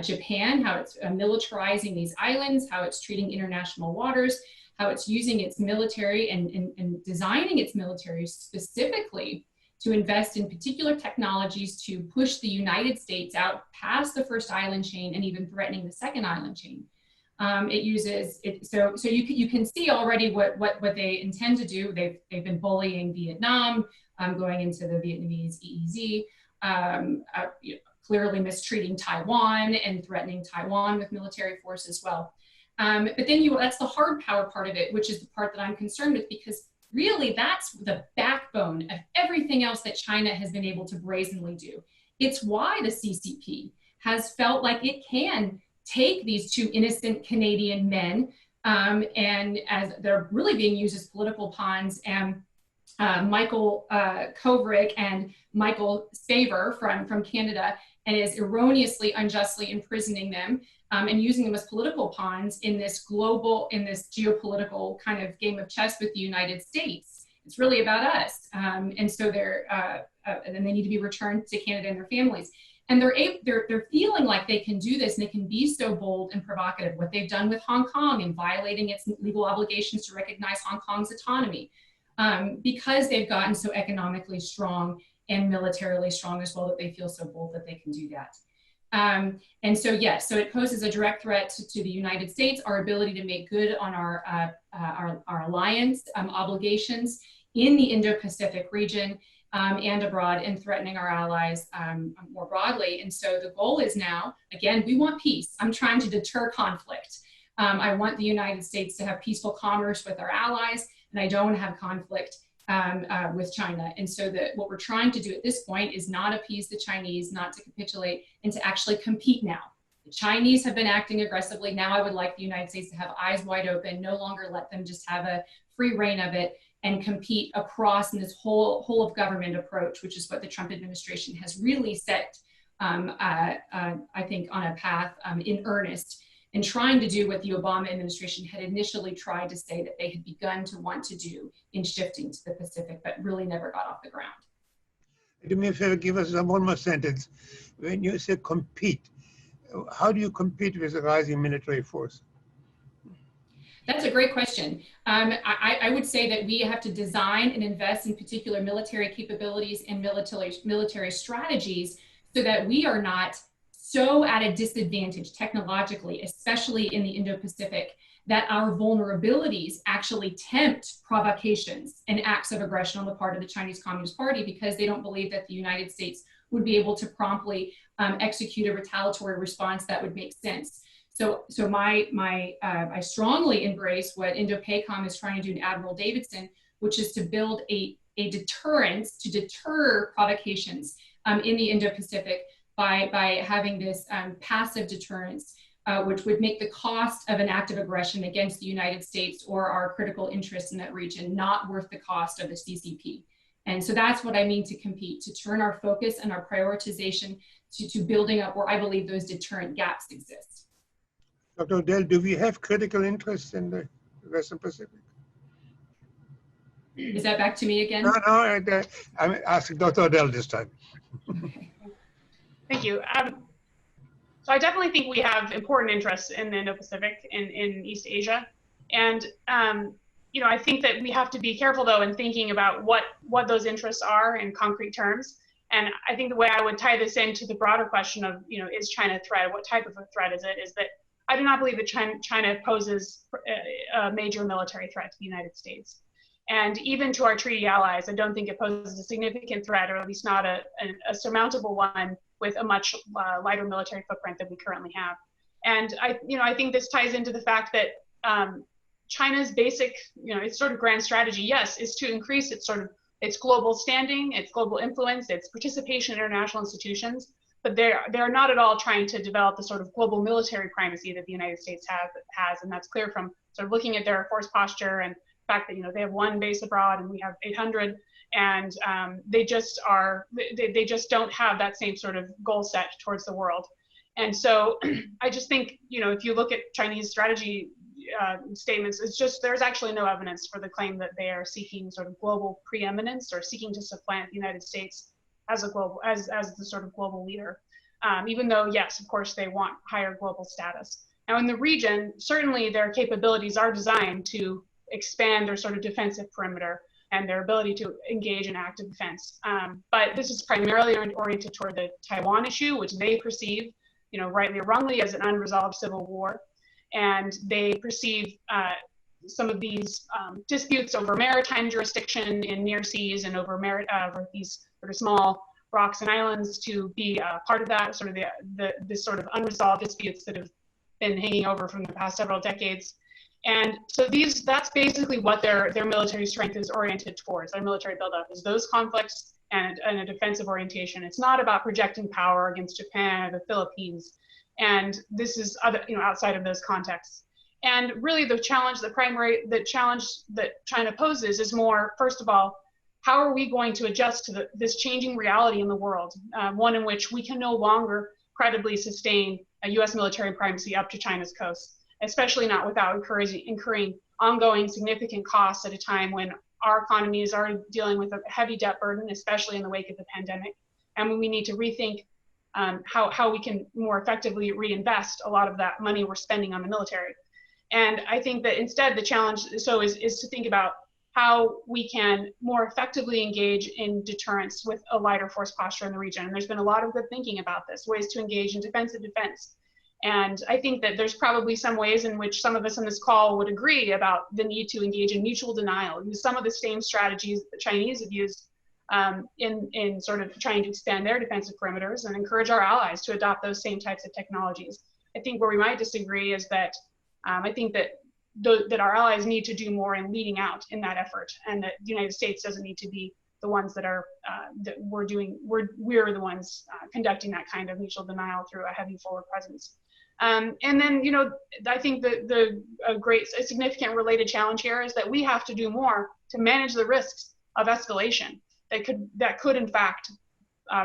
Japan, how it's militarizing these islands, how it's treating international waters, how it's using its military and designing its military specifically to invest in particular technologies to push the United States out past the first island chain and even threatening the second island chain. It uses it, so you can see already what they intend to do. They've been bullying Vietnam, going into the Vietnamese EEZ, clearly mistreating Taiwan and threatening Taiwan with military force as well. But then that's the hard power part of it, which is the part that I'm concerned with, because really that's the backbone of everything else that China has been able to brazenly do. It's why the CCP has felt like it can take these two innocent Canadian men and as they're really being used as political pawns, and Michael Kovrig and Michael Spavor from Canada, and is erroneously, unjustly imprisoning them and using them as political pawns in this geopolitical kind of game of chess with the United States. It's really about us. And so and they need to be returned to Canada and their families. And they're feeling like they can do this, and they can be so bold and provocative. What they've done with Hong Kong and violating its legal obligations to recognize Hong Kong's autonomy, because they've gotten so economically strong and militarily strong as well, that they feel so bold that they can do that. And so, yes, so it poses a direct threat to the United States, our ability to make good on our alliance obligations in the Indo-Pacific region and abroad, and threatening our allies more broadly. And so the goal is now, again, we want peace. I'm trying to deter conflict. I want the United States to have peaceful commerce with our allies, and I don't want to have conflict with China. And so what we're trying to do at this point is not appease the Chinese, not to capitulate, and to actually compete now. The Chinese have been acting aggressively. Now I would like the United States to have eyes wide open, no longer let them just have a free reign of it, and compete across in this whole of government approach, which is what the Trump administration has really set I think, on a path in earnest in trying to do what the Obama administration had initially tried to say that they had begun to want to do in shifting to the Pacific, but really never got off the ground. Do me a favor, give us one more sentence. When you say compete, how do you compete with the rising military force? That's a great question. I would say that we have to design and invest in particular military capabilities and military strategies so that we are not so at a disadvantage technologically, especially in the Indo-Pacific, that our vulnerabilities actually tempt provocations and acts of aggression on the part of the Chinese Communist Party because they don't believe that the United States would be able to promptly execute a retaliatory response that would make sense. So I strongly embrace what Indo-PACOM is trying to do in Admiral Davidson, which is to build a deterrence to deter provocations in the Indo-Pacific by having this passive deterrence, which would make the cost of an act of aggression against the United States or our critical interests in that region not worth the cost of the CCP. And so that's what I mean to compete, to turn our focus and our prioritization to building up where I believe those deterrent gaps exist. Dr. Odell, do we have critical interests in the Western Pacific? Is that back to me again? No, I'm asking Dr. Odell this time. Okay. Thank you. So I definitely think we have important interests in the Indo-Pacific, in East Asia. And, I think that we have to be careful, though, in thinking about what those interests are in concrete terms. And I think the way I would tie this into the broader question of, is China a threat? What type of a threat is it? Is that I do not believe that China poses a major military threat to the United States. And even to our treaty allies, I don't think it poses a significant threat, or at least not a surmountable one, with a much lighter military footprint than we currently have. And I think this ties into the fact that China's basic, its sort of grand strategy, yes, is to increase its global standing, its global influence, its participation in international institutions, but they're not at all trying to develop the sort of global military primacy that the United States has, and that's clear from sort of looking at their force posture and the fact that they have one base abroad and we have 800. And they just don't have that same sort of goal set towards the world. And so I just think, if you look at Chinese strategy statements, there's actually no evidence for the claim that they are seeking sort of global preeminence or seeking to supplant the United States as the sort of global leader. Even though, yes, of course, they want higher global status. Now in the region, certainly their capabilities are designed to expand their sort of defensive perimeter and their ability to engage in active defense. But this is primarily oriented toward the Taiwan issue, which they perceive, rightly or wrongly, as an unresolved civil war. And they perceive some of these disputes over maritime jurisdiction in near seas and over these sort of small rocks and islands to be part of that, sort of this sort of unresolved disputes that have been hanging over from the past several decades. And so that's basically what their military strength is oriented towards. Their military buildup is those conflicts and a defensive orientation. It's not about projecting power against Japan or the Philippines. And this is outside of those contexts. And really the challenge that China poses is more, first of all, how are we going to adjust to this changing reality in the world, one in which we can no longer credibly sustain a US military primacy up to China's coast, especially not without incurring ongoing significant costs at a time when our economy is already dealing with a heavy debt burden, especially in the wake of the pandemic. And when we need to rethink how we can more effectively reinvest a lot of that money we're spending on the military. And I think that instead the challenge is to think about how we can more effectively engage in deterrence with a lighter force posture in the region. And there's been a lot of good thinking about this, ways to engage in defensive defense. And I think that there's probably some ways in which some of us on this call would agree about the need to engage in mutual denial, use some of the same strategies the Chinese have used in sort of trying to expand their defensive perimeters, and encourage our allies to adopt those same types of technologies. I think where we might disagree is that I think that our allies need to do more in leading out in that effort, and that the United States doesn't need to be the ones that are we're the ones conducting that kind of mutual denial through a heavy forward presence. And then, I think a significant related challenge here is that we have to do more to manage the risks of escalation that could in fact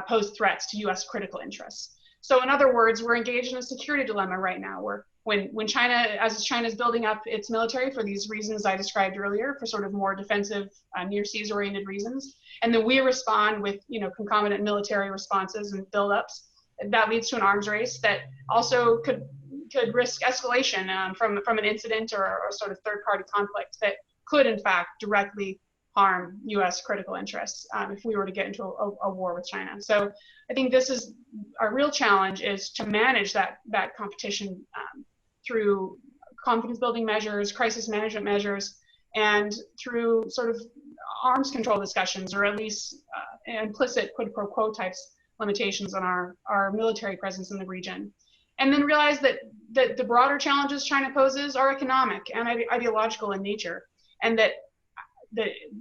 pose threats to US critical interests. So in other words, we're engaged in a security dilemma right now, where when China, as China is building up its military for these reasons I described earlier, for sort of more defensive, near seas oriented reasons, and then we respond with concomitant military responses and buildups, that leads to an arms race that also could risk escalation from an incident or sort of third-party conflict that could in fact directly harm US critical interests if we were to get into a war with China. So I think this is our real challenge, is to manage that competition through confidence building measures, crisis management measures, and through sort of arms control discussions, or at least implicit quid pro quo types limitations on our military presence in the region. And then realize that the broader challenges China poses are economic and ideological in nature, and that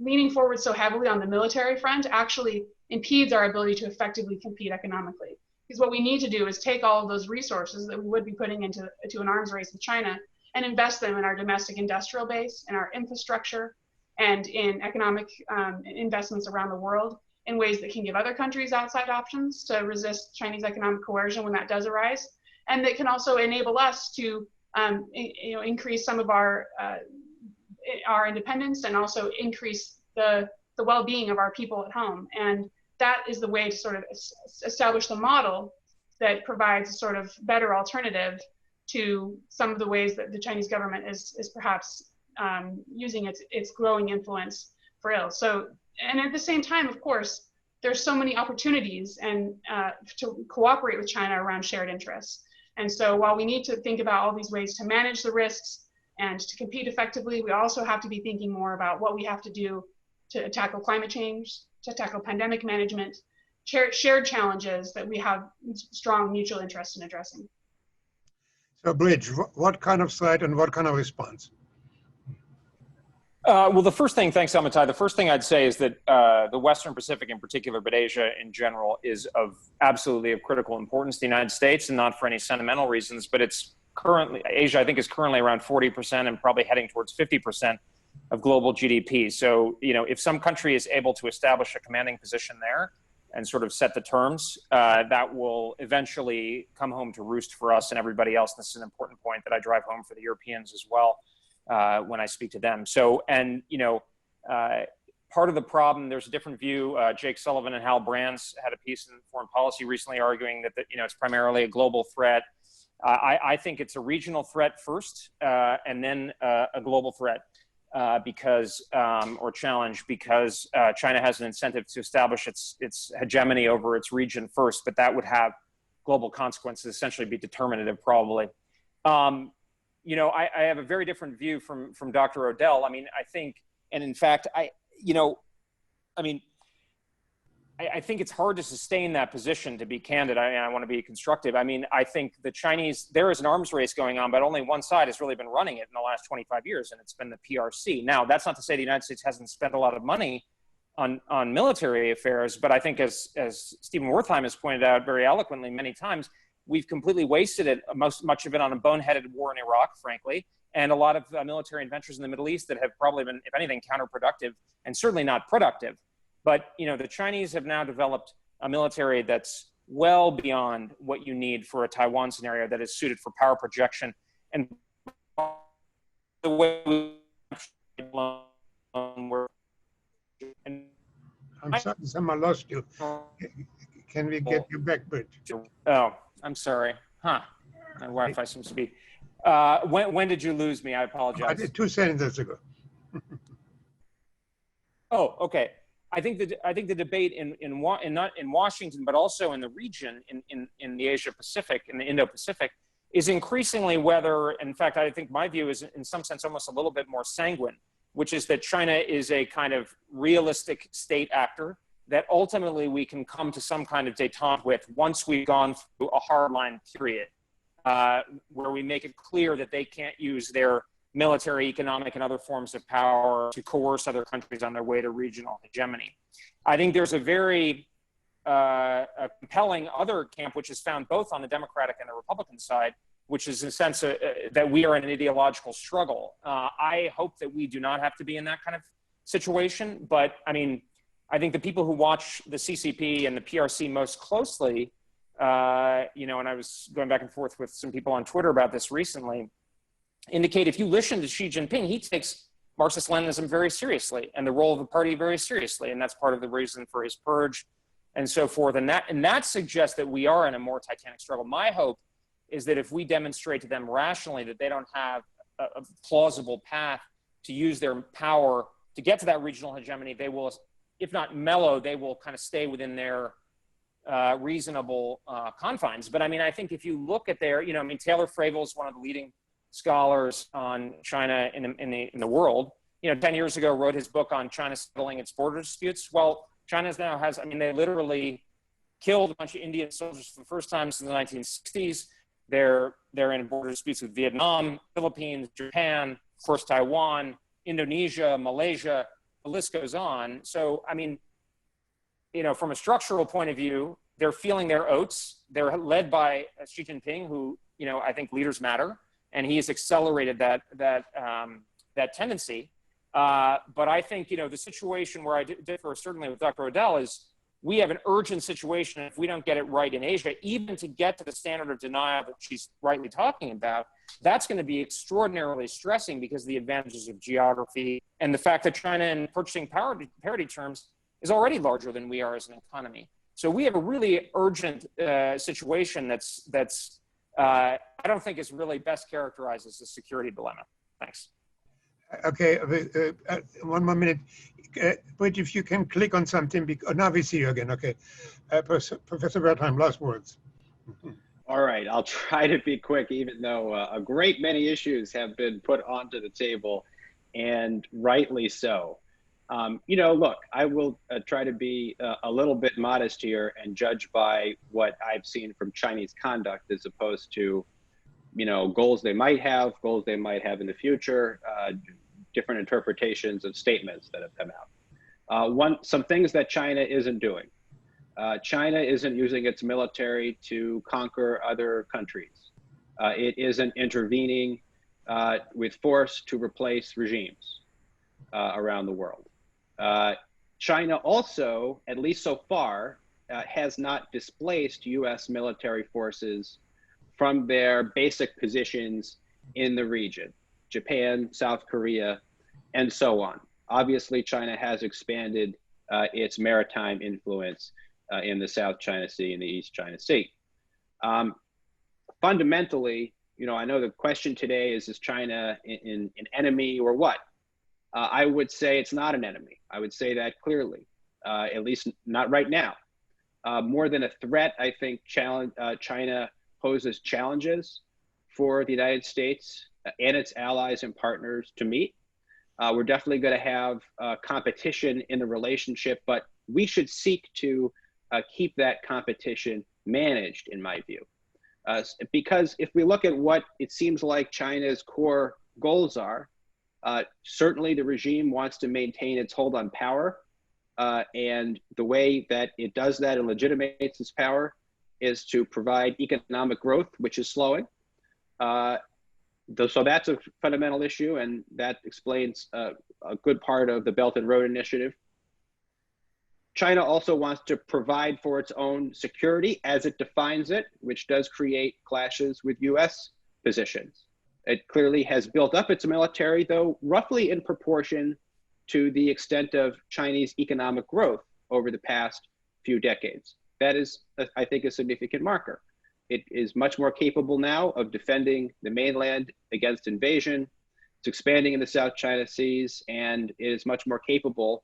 leaning forward so heavily on the military front actually impedes our ability to effectively compete economically. Because what we need to do is take all of those resources that we would be putting into an arms race with China and invest them in our domestic industrial base, in our infrastructure, and in economic investments around the world in ways that can give other countries outside options to resist Chinese economic coercion when that does arise, and that can also enable us to increase some of our independence, and also increase the well-being of our people at home. And that is the way to sort of establish the model that provides a sort of better alternative to some of the ways that the Chinese government is perhaps using its growing influence for ill. So, and at the same time, of course, there's so many opportunities and to cooperate with China around shared interests. And so while we need to think about all these ways to manage the risks and to compete effectively, we also have to be thinking more about what we have to do to tackle climate change, to tackle pandemic management, shared challenges that we have strong mutual interest in addressing. So, Bridge, what kind of threat and what kind of response? Well, the first thing, thanks, Amitai. The first thing I'd say is that the Western Pacific in particular, but Asia in general, is absolutely of critical importance to the United States, and not for any sentimental reasons, but it's currently, Asia, I think, is currently around 40% and probably heading towards 50% of global GDP. So, if some country is able to establish a commanding position there and sort of set the terms, that will eventually come home to roost for us and everybody else. This is an important point that I drive home for the Europeans as well when I speak to them. So, and, part of the problem, there's a different view. Jake Sullivan and Hal Brands had a piece in Foreign Policy recently arguing that, it's primarily a global threat. I think it's a regional threat first, and then a global threat. Or challenge, because China has an incentive to establish its hegemony over its region first, but that would have global consequences, essentially be determinative probably. I have a very different view from Dr. Odell. I mean, I think, and in fact, I think it's hard to sustain that position, to be candid. I want to be constructive. I mean, I think the Chinese, there is an arms race going on, but only one side has really been running it in the last 25 years, and it's been the PRC. Now, that's not to say the United States hasn't spent a lot of money on military affairs, but I think as Stephen Wertheim has pointed out very eloquently many times, we've completely wasted it, much of it on a boneheaded war in Iraq, frankly, and a lot of military adventures in the Middle East that have probably been, if anything, counterproductive and certainly not productive. But, the Chinese have now developed a military that's well beyond what you need for a Taiwan scenario that is suited for power projection. And the way we I'm sorry, I lost you. Can we get you back, Bridge? Oh, I'm sorry. My Wi-Fi seems to be. When did you lose me? I apologize. 2 sentences ago. Oh, okay. I think the debate not in Washington, but also in the region, in the Asia Pacific, in the Indo-Pacific, is increasingly whether, in fact, I think my view is in some sense almost a little bit more sanguine, which is that China is a kind of realistic state actor that ultimately we can come to some kind of détente with once we've gone through a hardline period, where we make it clear that they can't use their military, economic, and other forms of power to coerce other countries on their way to regional hegemony. I think there's a very compelling other camp, which is found both on the Democratic and the Republican side, which is in a sense that we are in an ideological struggle. I hope that we do not have to be in that kind of situation, but I mean, I think the people who watch the CCP and the PRC most closely, you know, and I was going back and forth with some people on Twitter about this recently, indicate if you listen to Xi Jinping, he takes Marxist-Leninism very seriously and the role of the party very seriously. And that's part of the reason for his purge and so forth. And that suggests that we are in a more titanic struggle. My hope is that if we demonstrate to them rationally that they don't have a plausible path to use their power to get to that regional hegemony, they will, if not mellow, they will kind of stay within their reasonable confines. But I mean, I think if you look at their, you know, I mean, Taylor Fravel is one of the leading scholars on China in the world. You know, 10 years ago wrote his book on China settling its border disputes. Well, China's now has, I mean, they literally killed a bunch of Indian soldiers for the first time since the 1960s. They're in border disputes with Vietnam, Philippines, Japan, of course, Taiwan, Indonesia, Malaysia, the list goes on. So, I mean, you know, from a structural point of view, they're feeling their oats. They're led by Xi Jinping, who, you know, I think leaders matter, and he has accelerated that tendency. But I think, you know, the situation where I differ certainly with Dr. Odell is we have an urgent situation if we don't get it right in Asia, even to get to the standard of denial that she's rightly talking about. That's going to be extraordinarily stressing because of the advantages of geography and the fact that China in purchasing parity terms is already larger than we are as an economy. So we have a really urgent situation that's I don't think is really best characterized as a security dilemma. Thanks. Okay, one more minute. But if you can click on something, now we see you again. Okay, Professor Wertheim, last words. All right, I'll try to be quick, even though a great many issues have been put onto the table, and rightly so. You know, look, I will try to be a little bit modest here and judge by what I've seen from Chinese conduct as opposed to, you know, goals they might have in the future, different interpretations of statements that have come out. Some things that China isn't doing. China isn't using its military to conquer other countries. It isn't intervening with force to replace regimes around the world. China also, at least so far, has not displaced US military forces from their basic positions in the region, Japan, South Korea, and so on. Obviously, China has expanded its maritime influence in the South China Sea and the East China Sea. Fundamentally, you know, I know the question today is China an enemy or what? I would say it's not an enemy. I would say that clearly, at least not right now. More than a threat, I think China poses challenges for the United States and its allies and partners to meet. We're definitely going to have competition in the relationship, but we should seek to keep that competition managed, in my view. Because if we look at what it seems like China's core goals are, certainly the regime wants to maintain its hold on power, and the way that it does that and legitimates its power is to provide economic growth, which is slowing. So that's a fundamental issue, and that explains a good part of the Belt and Road Initiative. China also wants to provide for its own security as it defines it, which does create clashes with US positions. It clearly has built up its military, though roughly in proportion to the extent of Chinese economic growth over the past few decades. That is, I think, a significant marker. It is much more capable now of defending the mainland against invasion. It's expanding in the South China Seas, and is much more capable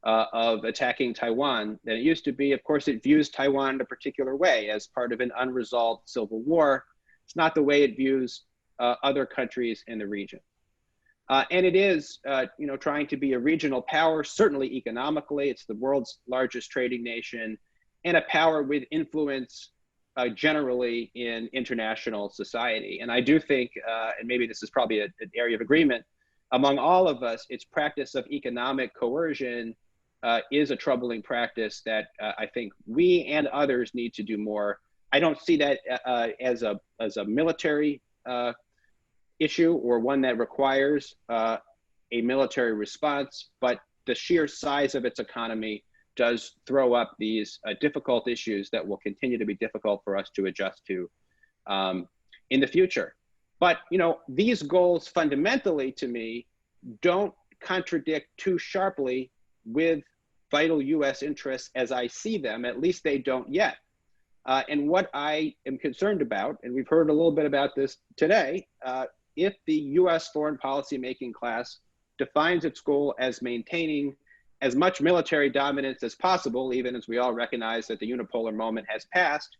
of attacking Taiwan than it used to be. Of course, it views Taiwan in a particular way as part of an unresolved civil war. It's not the way it views other countries in the region. And it is, you know, trying to be a regional power, certainly economically. It's the world's largest trading nation, and a power with influence generally in international society. And I do think, and maybe this is probably an area of agreement among all of us, its practice of economic coercion is a troubling practice that I think we and others need to do more. I don't see that as a military issue or one that requires a military response, but the sheer size of its economy does throw up these difficult issues that will continue to be difficult for us to adjust to in the future. But these goals fundamentally, to me, don't contradict too sharply with vital U.S. interests as I see them. At least they don't yet. And what I am concerned about, and we've heard a little bit about this today, if the U.S. foreign policy making class defines its goal as maintaining as much military dominance as possible, even as we all recognize that the unipolar moment has passed,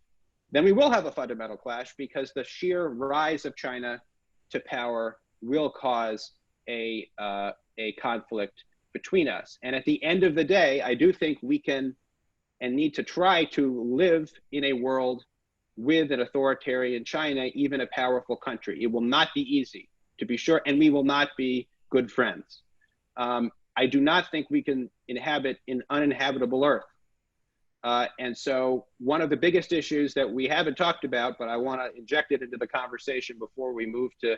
then we will have a fundamental clash, because the sheer rise of China to power will cause a conflict between us. And at the end of the day, I do think we can and need to try to live in a world with an authoritarian China, even a powerful country. It will not be easy, to be sure, and we will not be good friends. I do not think we can inhabit an uninhabitable Earth. And so one of the biggest issues that we haven't talked about, but I want to inject it into the conversation before we move to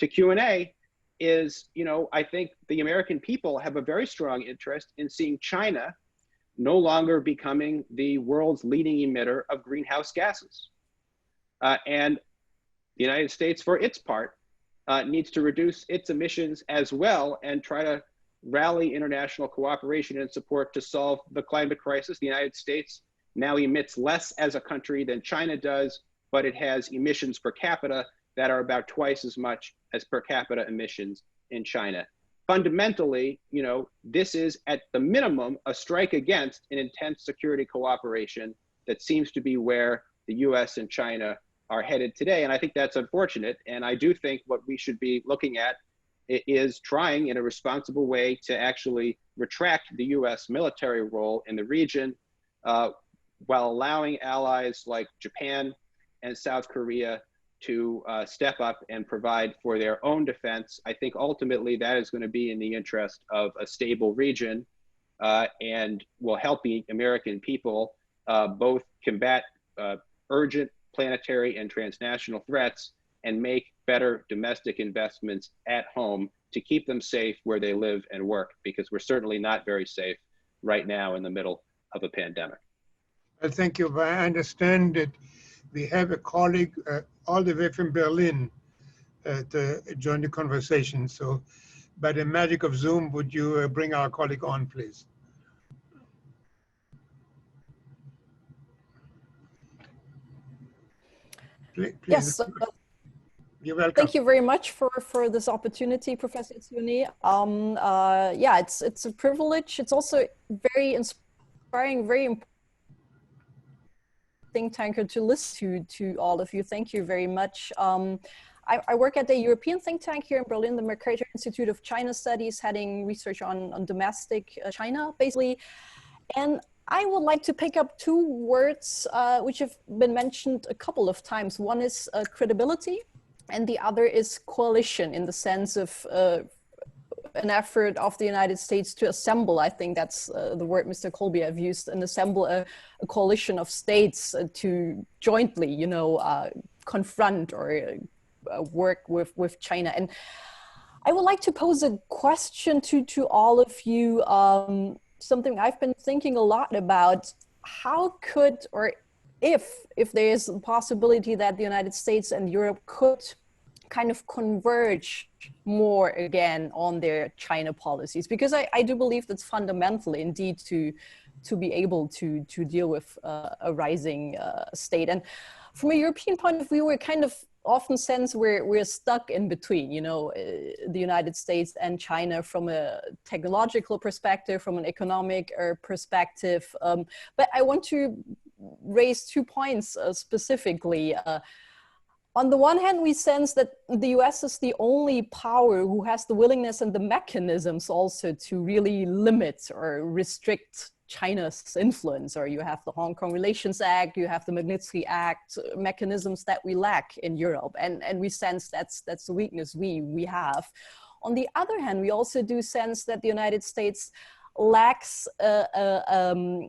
Q&A, is, I think the American people have a very strong interest in seeing China no longer becoming the world's leading emitter of greenhouse gases. And the United States, for its part, needs to reduce its emissions as well and try to rally international cooperation and support to solve the climate crisis. The United States now emits less as a country than China does, but it has emissions per capita that are about twice as much as per capita emissions in China. Fundamentally, this is at the minimum a strike against an intense security cooperation that seems to be where the US and China are headed today. And I think that's unfortunate. And I do think what we should be looking at is trying in a responsible way to actually retract the US military role in the region, while allowing allies like Japan and South Korea to step up and provide for their own defense. I think ultimately that is going to be in the interest of a stable region and will help the American people both combat urgent planetary and transnational threats and make better domestic investments at home to keep them safe where they live and work, because we're certainly not very safe right now in the middle of a pandemic. Well, thank you. I understand that we have a colleague all the way from Berlin to join the conversation. So by the magic of Zoom, would you bring our colleague on, please? Please. Yes. You're welcome. Thank you very much for this opportunity, Professor Etzioni. Yeah, it's a privilege. It's also very inspiring, very important think tanker to listen to all of you. Thank you very much. I work at the European think tank here in Berlin, the Mercator Institute of China Studies, heading research on domestic China, basically. And I would like to pick up two words which have been mentioned a couple of times. One is credibility, and the other is coalition, in the sense of an effort of the United States to assemble, I think that's the word Mr. Colby have used, and assemble a coalition of states to jointly, confront or work with China. And I would like to pose a question to all of you, something I've been thinking a lot about. How could, or if there is a possibility that the United States and Europe could kind of converge more again on their China policies, because I do believe that's fundamental indeed to be able to deal with a rising state. And from a European point of view, we're kind of often sense we're stuck in between, the United States and China from a technological perspective, from an economic perspective. But I want to raise 2 points specifically. On the one hand, we sense that the US is the only power who has the willingness and the mechanisms also to really limit or restrict China's influence. Or you have the Hong Kong Relations Act, you have the Magnitsky Act, mechanisms that we lack in Europe. And we sense that's the weakness we have. On the other hand, we also do sense that the United States lacks an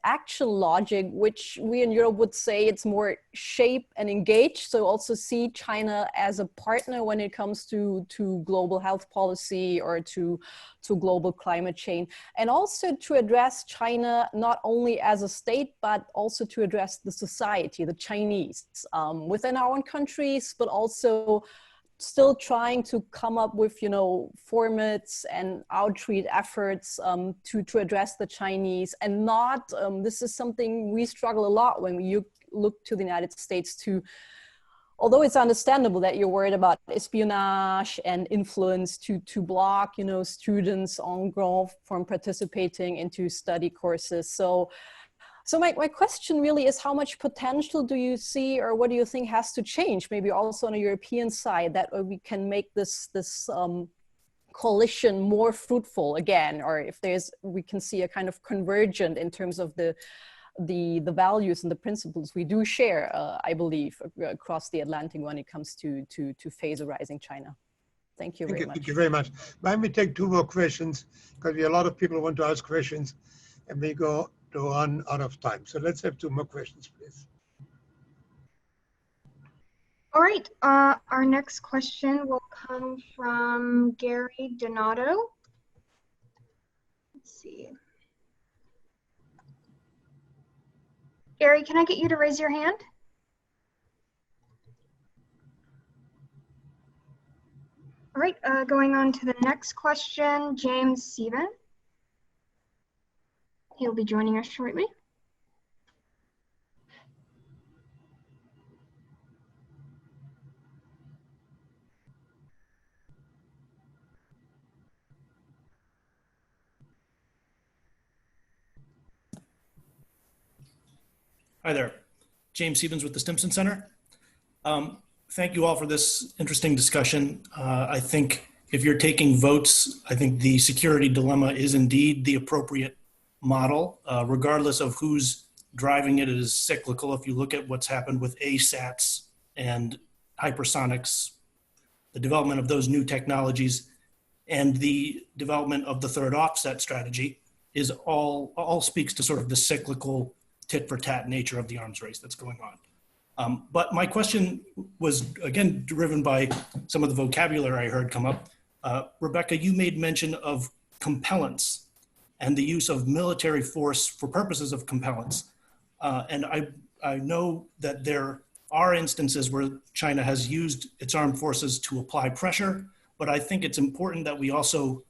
action logic, which we in Europe would say it's more shape and engage. So also see China as a partner when it comes to global health policy or to global climate change, and also to address China not only as a state, but also to address the society, the Chinese, within our own countries, but also still trying to come up with, you know, formats and outreach efforts to address the Chinese, and not, this is something we struggle a lot when you look to the United States to, although it's understandable that you're worried about espionage and influence to block, you know, students en grand from participating into study courses. So my question really is, how much potential do you see, or what do you think has to change, maybe also on a European side, that we can make this coalition more fruitful again, or if we can see a kind of convergent in terms of the values and the principles we do share, I believe, across the Atlantic when it comes to face a rising China. Thank you very much. Thank you very much. Let me take 2 more questions, because a lot of people want to ask questions, and we go to run out of time. So let's have 2 more questions, please. All right, our next question will come from Gary Donato. Let's see. Gary, can I get you to raise your hand? All right, going on to the next question, James Stephen. He'll be joining us shortly. Hi there, James Stevens with the Stimson Center. Thank you all for this interesting discussion. I think if you're taking votes, I think the security dilemma is indeed the appropriate model, regardless of who's driving it. It is cyclical. If you look at what's happened with ASATs and hypersonics, the development of those new technologies and the development of the third offset strategy is all speaks to sort of the cyclical tit for tat nature of the arms race that's going on. But my question was, again, driven by some of the vocabulary I heard come up. Rebeccah, you made mention of compellence and the use of military force for purposes of compellence. And I know that there are instances where China has used its armed forces to apply pressure, but I think it's important that we also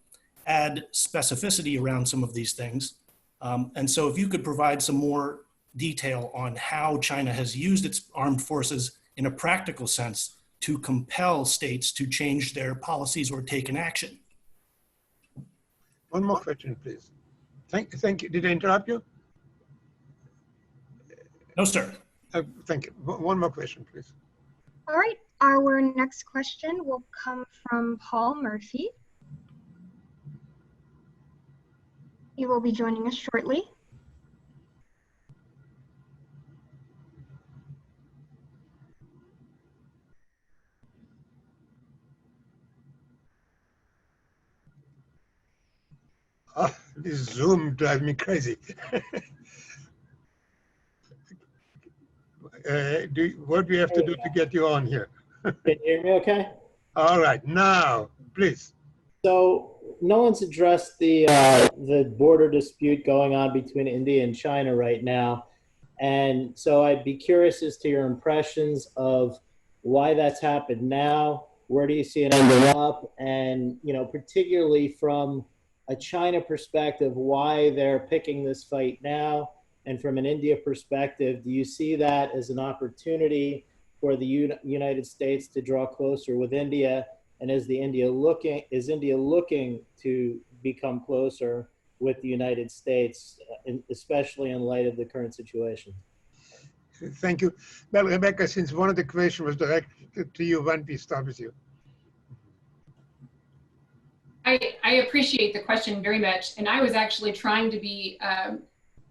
add specificity around some of these things. And so if you could provide some more detail on how China has used its armed forces in a practical sense to compel states to change their policies or take an action. 1 more question, please. Thank you. Did I interrupt you? No, sir. Thank you. 1 more question, please. All right, our next question will come from Paul Murphy. He will be joining us shortly. Oh, this Zoom drives me crazy. What do we have to do to get you on here? Can you hear me okay? All right, now, please. So no one's addressed the border dispute going on between India and China right now. And so I'd be curious as to your impressions of why that's happened now. Where do you see it ending up? And, you know, particularly from a China perspective, why they're picking this fight now? And from an India perspective, do you see that as an opportunity for the United States to draw closer with India? And is India looking to become closer with the United States, especially in light of the current situation? Thank you. Well, Rebeccah, since one of the questions was directed to you, why don't we start with you? I appreciate the question very much. And I was actually trying to be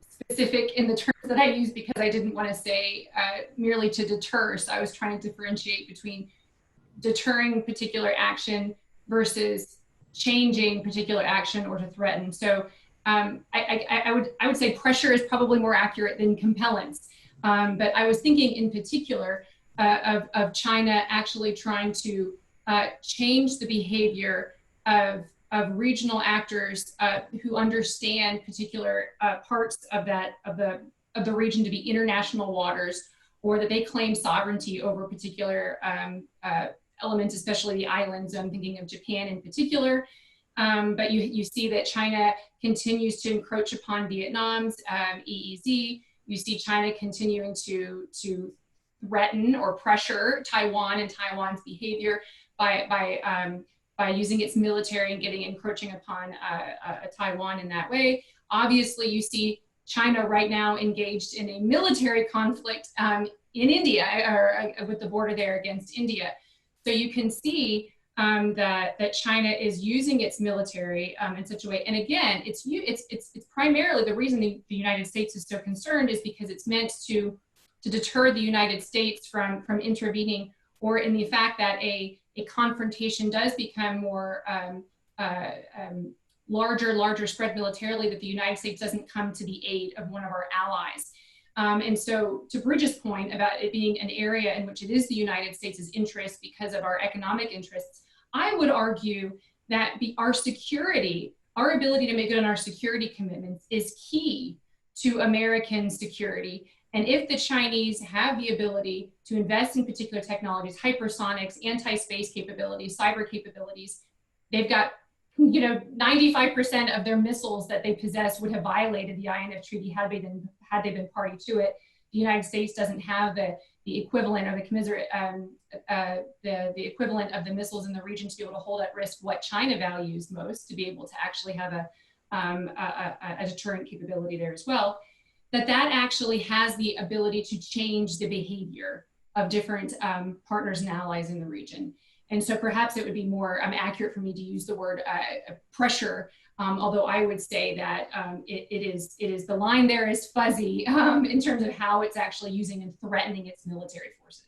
specific in the terms that I use because I didn't want to say merely to deter. So I was trying to differentiate between deterring particular action versus changing particular action or to threaten. So I would say pressure is probably more accurate than compellence. But I was thinking in particular of China actually trying to change the behavior of regional actors who understand particular parts of the region to be international waters, or that they claim sovereignty over particular elements, especially the islands. I'm thinking of Japan in particular. But you see that China continues to encroach upon Vietnam's EEZ. You see China continuing to threaten or pressure Taiwan and Taiwan's behavior by using its military and encroaching upon Taiwan in that way. Obviously, you see China right now engaged in a military conflict in India, or with the border there against India. So you can see that China is using its military in such a way. And again, it's primarily the reason the United States is so concerned is because it's meant to deter the United States from intervening, or in the fact that a confrontation does become more larger spread militarily, that the United States doesn't come to the aid of one of our allies. And so to Bridget's point about it being an area in which it is the United States' interest because of our economic interests, I would argue that our security, our ability to make good on our security commitments is key to American security. And if the Chinese have the ability to invest in particular technologies, hypersonics, anti-space capabilities, cyber capabilities, they've got, 95% of their missiles that they possess would have violated the INF Treaty had they been party to it. The United States doesn't have the equivalent or the commensurate, the equivalent of the missiles in the region to be able to hold at risk what China values most, to be able to actually have a deterrent capability there as well. That actually has the ability to change the behavior of different partners and allies in the region. And so perhaps it would be more accurate for me to use the word pressure, although I would say that it is the line there is fuzzy in terms of how it's actually using and threatening its military forces.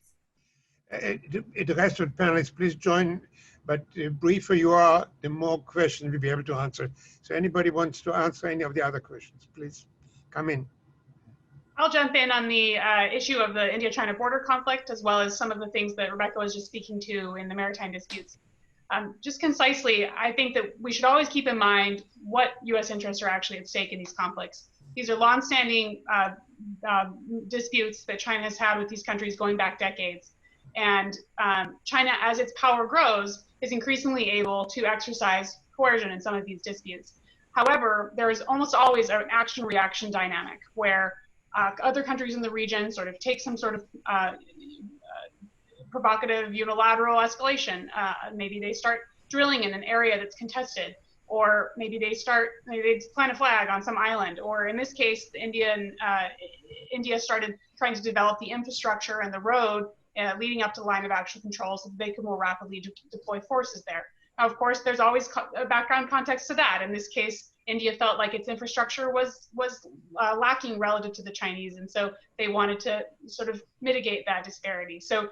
The rest of the panelists, please join, but the briefer you are, the more questions we'll be able to answer. So anybody wants to answer any of the other questions, please come in. I'll jump in on the issue of the India-China border conflict, as well as some of the things that Rebeccah was just speaking to in the maritime disputes. Just concisely, I think that we should always keep in mind what U.S. interests are actually at stake in these conflicts. These are longstanding disputes that China has had with these countries going back decades. And China, as its power grows, is increasingly able to exercise coercion in some of these disputes. However, there is almost always an action-reaction dynamic where other countries in the region sort of take some sort of provocative unilateral escalation. Maybe they start drilling in an area that's contested, or maybe they plant a flag on some island, or in this case, India started trying to develop the infrastructure and the road leading up to the line of actual control so that they could more rapidly deploy forces there. Now, of course, there's always a background context to that. In this case, India felt like its infrastructure was lacking relative to the Chinese, and so they wanted to sort of mitigate that disparity. So,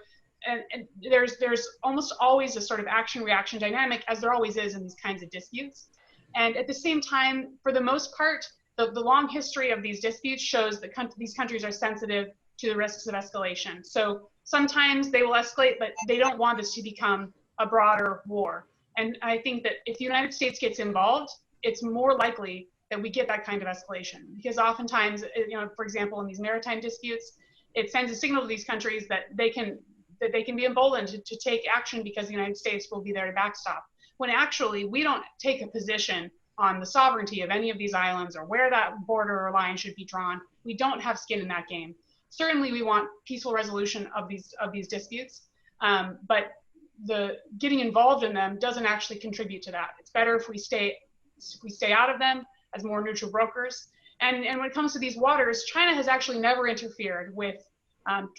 and there's almost always a sort of action-reaction dynamic, as there always is in these kinds of disputes. And at the same time, for the most part, the long history of these disputes shows that these countries are sensitive to the risks of escalation. So sometimes they will escalate, but they don't want this to become a broader war. And I think that if the United States gets involved, it's more likely that we get that kind of escalation, because oftentimes, for example, in these maritime disputes, it sends a signal to these countries that they can be emboldened to take action because the United States will be there to backstop. When actually we don't take a position on the sovereignty of any of these islands or where that border or line should be drawn. We don't have skin in that game. Certainly, we want peaceful resolution of these disputes, but the getting involved in them doesn't actually contribute to that. It's better if we stay out of them as more neutral brokers. And when it comes to these waters, China has actually never interfered with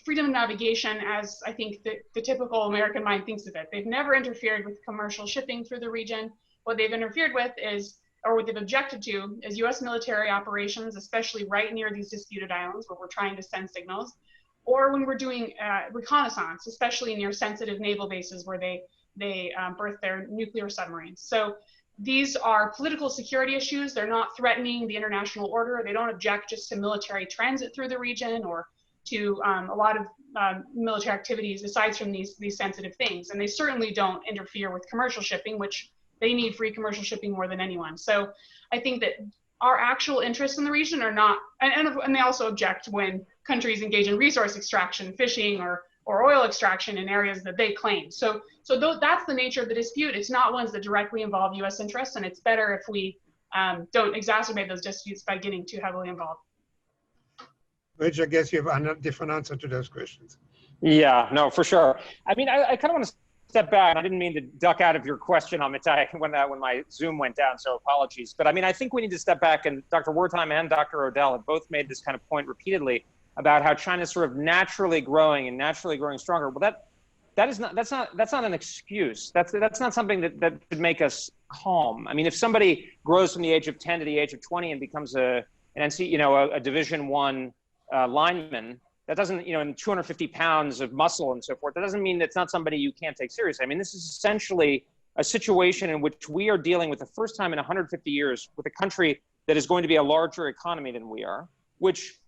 freedom of navigation as I think the typical American mind thinks of it. They've never interfered with commercial shipping through the region. What they've interfered with is, or what they've objected to, is US military operations, especially right near these disputed islands where we're trying to send signals, or when we're doing reconnaissance, especially near sensitive naval bases where they berth their nuclear submarines. So these are political security issues. They're not threatening the international order. They don't object just to military transit through the region or to a lot of military activities aside from these sensitive things. And they certainly don't interfere with commercial shipping, which they need free commercial shipping more than anyone. So I think that our actual interests in the region are not, and they also object when countries engage in resource extraction, fishing, or oil extraction in areas that they claim. So that's the nature of the dispute. It's not ones that directly involve US interests, and it's better if we don't exacerbate those disputes by getting too heavily involved. Rich, I guess you have a different answer to those questions. Yeah, no, for sure. I mean, I kind of want to step back. I didn't mean to duck out of your question, Amitai, when my Zoom went down, so apologies. But I mean, I think we need to step back, and Dr. Wertheim and Dr. Odell have both made this kind of point repeatedly about how China's sort of naturally growing and naturally growing stronger. Well, that's not an excuse. That's not something that should make us calm. I mean, if somebody grows from the age of 10 to the age of 20 and becomes a Division I lineman, that doesn't, and 250 pounds of muscle and so forth, that doesn't mean it's not somebody you can't take seriously. I mean, this is essentially a situation in which we are dealing with the first time in 150 years with a country that is going to be a larger economy than we are, which,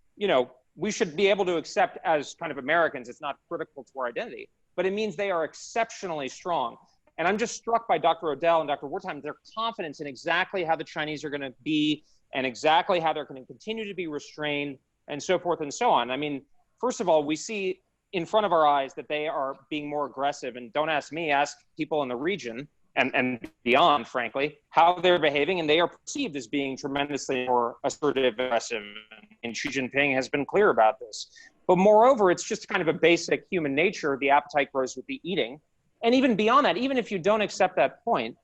we should be able to accept as kind of Americans. It's not critical to our identity, but it means they are exceptionally strong. And I'm just struck by Dr. Odell and Dr. Wertheim, their confidence in exactly how the Chinese are going to be and exactly how they're going to continue to be restrained and so forth and so on. I mean, first of all, we see in front of our eyes that they are being more aggressive, and don't ask me, ask people in the region and beyond, frankly, how they're behaving, and they are perceived as being tremendously more assertive, aggressive, and Xi Jinping has been clear about this. But moreover, it's just kind of a basic human nature. The appetite grows with the eating. And even beyond that, even if you don't accept that point,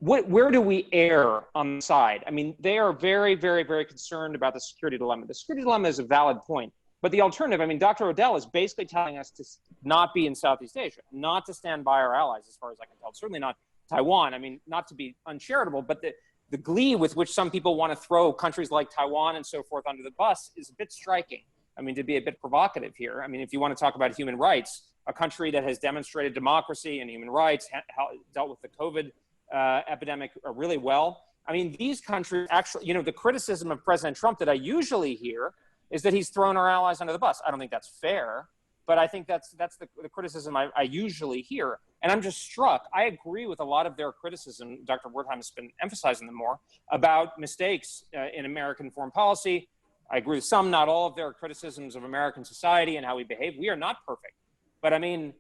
where do we err on the side? I mean, they are very, very, very concerned about the security dilemma. The security dilemma is a valid point. But the alternative, I mean, Dr. Odell is basically telling us to not be in Southeast Asia, not to stand by our allies, as far as I can tell. Certainly not Taiwan. I mean, not to be uncharitable, but the glee with which some people want to throw countries like Taiwan and so forth under the bus is a bit striking. I mean, to be a bit provocative here. I mean, if you want to talk about human rights, a country that has demonstrated democracy and human rights, dealt with the COVID epidemic really well. I mean, these countries actually, the criticism of President Trump that I usually hear is that he's thrown our allies under the bus. I don't think that's fair, but I think that's the criticism I usually hear. And I'm just struck. I agree with a lot of their criticism. Dr. Wertheim has been emphasizing them more about mistakes in American foreign policy. I agree with some, not all of their criticisms of American society and how we behave. We are not perfect. But I mean,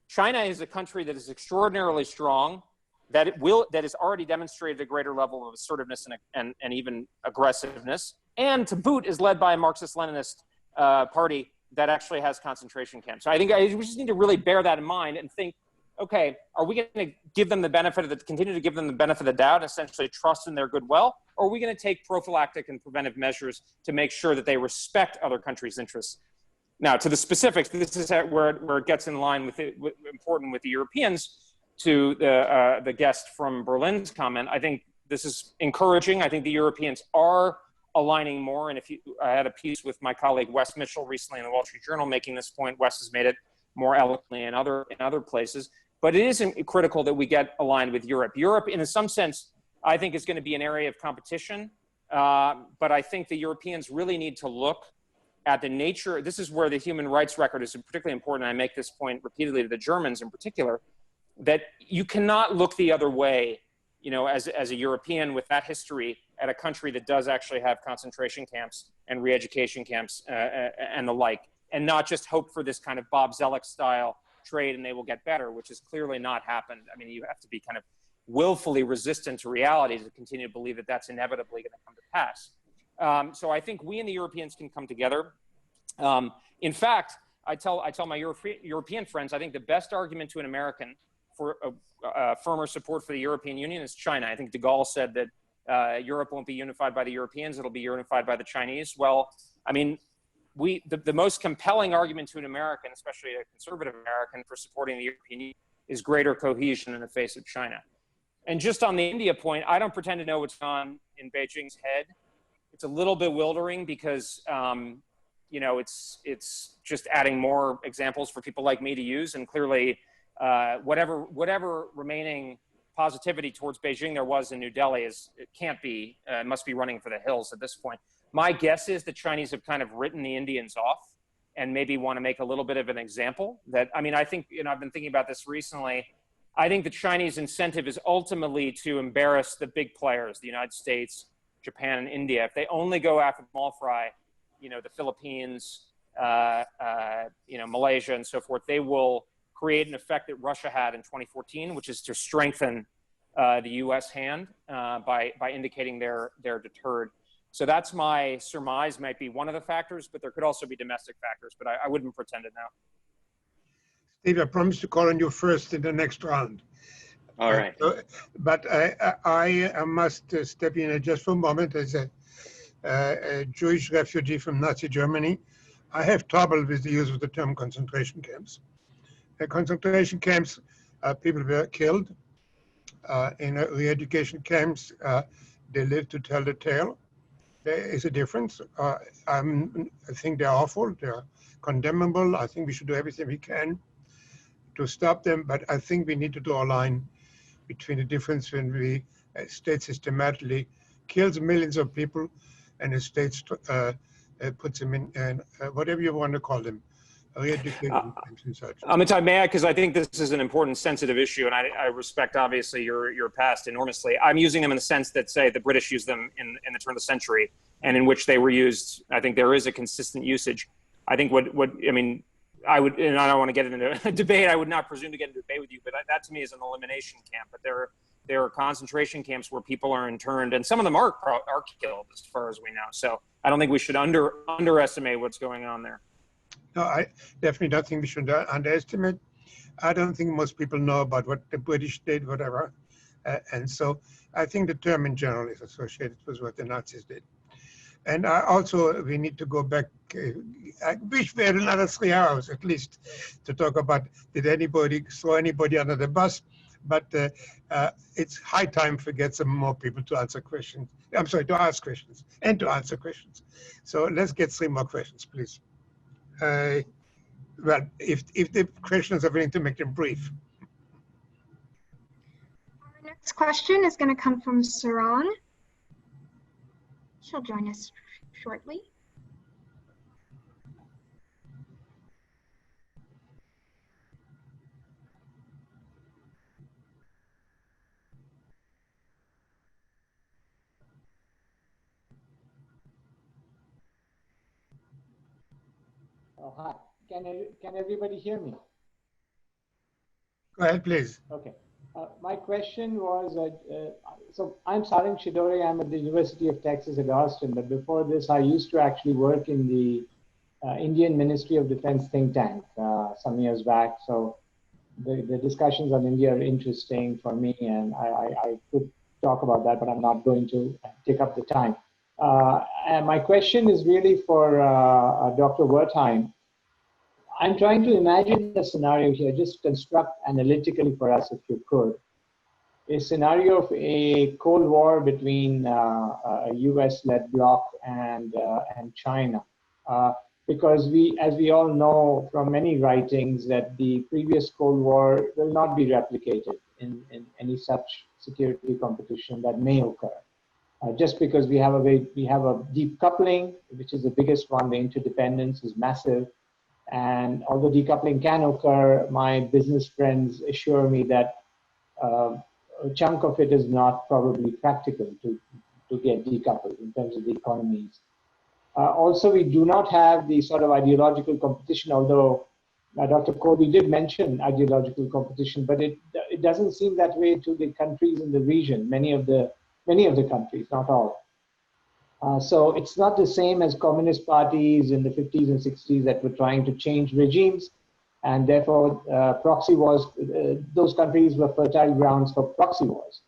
China is a country that is extraordinarily strong, that has already demonstrated a greater level of assertiveness and even aggressiveness, and to boot is led by a Marxist-Leninist party that actually has concentration camps. So I think we just need to really bear that in mind and think, okay, are we going to give them continue to give them the benefit of the doubt and essentially trust in their goodwill? Or are we going to take prophylactic and preventive measures to make sure that they respect other countries' interests? Now, to the specifics, this is where it gets in line important with the Europeans. To the guest from Berlin's comment, I think this is encouraging. I think the Europeans are aligning more. And I had a piece with my colleague Wes Mitchell recently in the Wall Street Journal making this point. Wes has made it more eloquently in other places. But it is critical that we get aligned with Europe. Europe, in some sense, I think is going to be an area of competition. But I think the Europeans really need to look at the nature. This is where the human rights record is particularly important. I make this point repeatedly to the Germans in particular, that you cannot look the other way, as a European with that history at a country that does actually have concentration camps and re-education camps and the like, and not just hope for this kind of Bob Zoellick style trade and they will get better, which has clearly not happened. I mean, you have to be kind of willfully resistant to reality to continue to believe that that's inevitably going to come to pass. So I think we and the Europeans can come together. In fact, I tell my European friends, I think the best argument to an American for firmer support for the European Union is China. I think de Gaulle said that Europe won't be unified by the Europeans, it'll be unified by the Chinese. Well, I mean, the most compelling argument to an American, especially a conservative American, for supporting the European Union is greater cohesion in the face of China. And just on the India point, I don't pretend to know what's on in Beijing's head. It's a little bewildering because, it's just adding more examples for people like me to use. And clearly, whatever remaining positivity towards Beijing there was in New Delhi it must be running for the hills at this point. My guess is the Chinese have kind of written the Indians off and maybe want to make a little bit of an example. I think, I've been thinking about this recently. I think the Chinese incentive is ultimately to embarrass the big players, the United States, Japan, and India. If they only go after the small fry, the Philippines, Malaysia, and so forth, they will create an effect that Russia had in 2014, which is to strengthen the U.S. hand by indicating they're deterred. So that's my surmise, might be one of the factors, but there could also be domestic factors, but I wouldn't pretend it now. Steve, I promise to call on you first in the next round. All right. But I must step in just for a moment as a Jewish refugee from Nazi Germany. I have trouble with the use of the term concentration camps. Concentration camps, people were killed. In re-education camps, they live to tell the tale. There is a difference. I think they're awful. They're condemnable. I think we should do everything we can to stop them. But I think we need to draw a line between the difference when the state systematically kills millions of people and the state puts them in whatever you want to call them, re-education camps and such. Amitai, may I? Because I think this is an important, sensitive issue, and I respect, obviously, your past enormously. I'm using them in the sense that, say, the British used them in the turn of the century, and in which they were used. I think there is a consistent usage. I think I would, and I don't want to get into a debate. I would not presume to get into a debate with you, but that to me is an elimination camp. But there are concentration camps where people are interned, and some of them are killed, as far as we know. So I don't think we should underestimate what's going on there. No, I definitely don't think we should underestimate. I don't think most people know about what the British did, whatever. And so I think the term in general is associated with what the Nazis did. And we need to go back, I wish we had another 3 hours at least to talk about did anybody throw anybody under the bus, but it's high time to get some more people to answer questions. I'm sorry, to ask questions and to answer questions. So let's get 3 more questions, please. Well, if the questions are willing to make them brief. Our next question is going to come from Saran. She'll join us shortly. Oh, hi. Can everybody hear me? Go ahead, please. Okay. My question was, so I'm Saran Shidori. I'm at the University of Texas at Austin, but before this, I used to actually work in the Indian Ministry of Defense think tank some years back. So the discussions on India are interesting for me, and I could talk about that, but I'm not going to take up the time. And my question is really for Dr. Wertheim. I'm trying to imagine a scenario here, just construct analytically for us, if you could, a scenario of a Cold War between a US-led bloc and China. Because as we all know from many writings, that the previous Cold War will not be replicated in any such security competition that may occur. Just because we have a deep coupling, which is the biggest one, the interdependence is massive. And although decoupling can occur, my business friends assure me that a chunk of it is not probably practical to get decoupled in terms of the economies. Also, we do not have the sort of ideological competition, although Dr. Colby did mention ideological competition, but it doesn't seem that way to the countries in the region, many of the countries, not all. So it's not the same as communist parties in the 50s and 60s that were trying to change regimes, and therefore proxy wars, those countries were fertile grounds for proxy wars.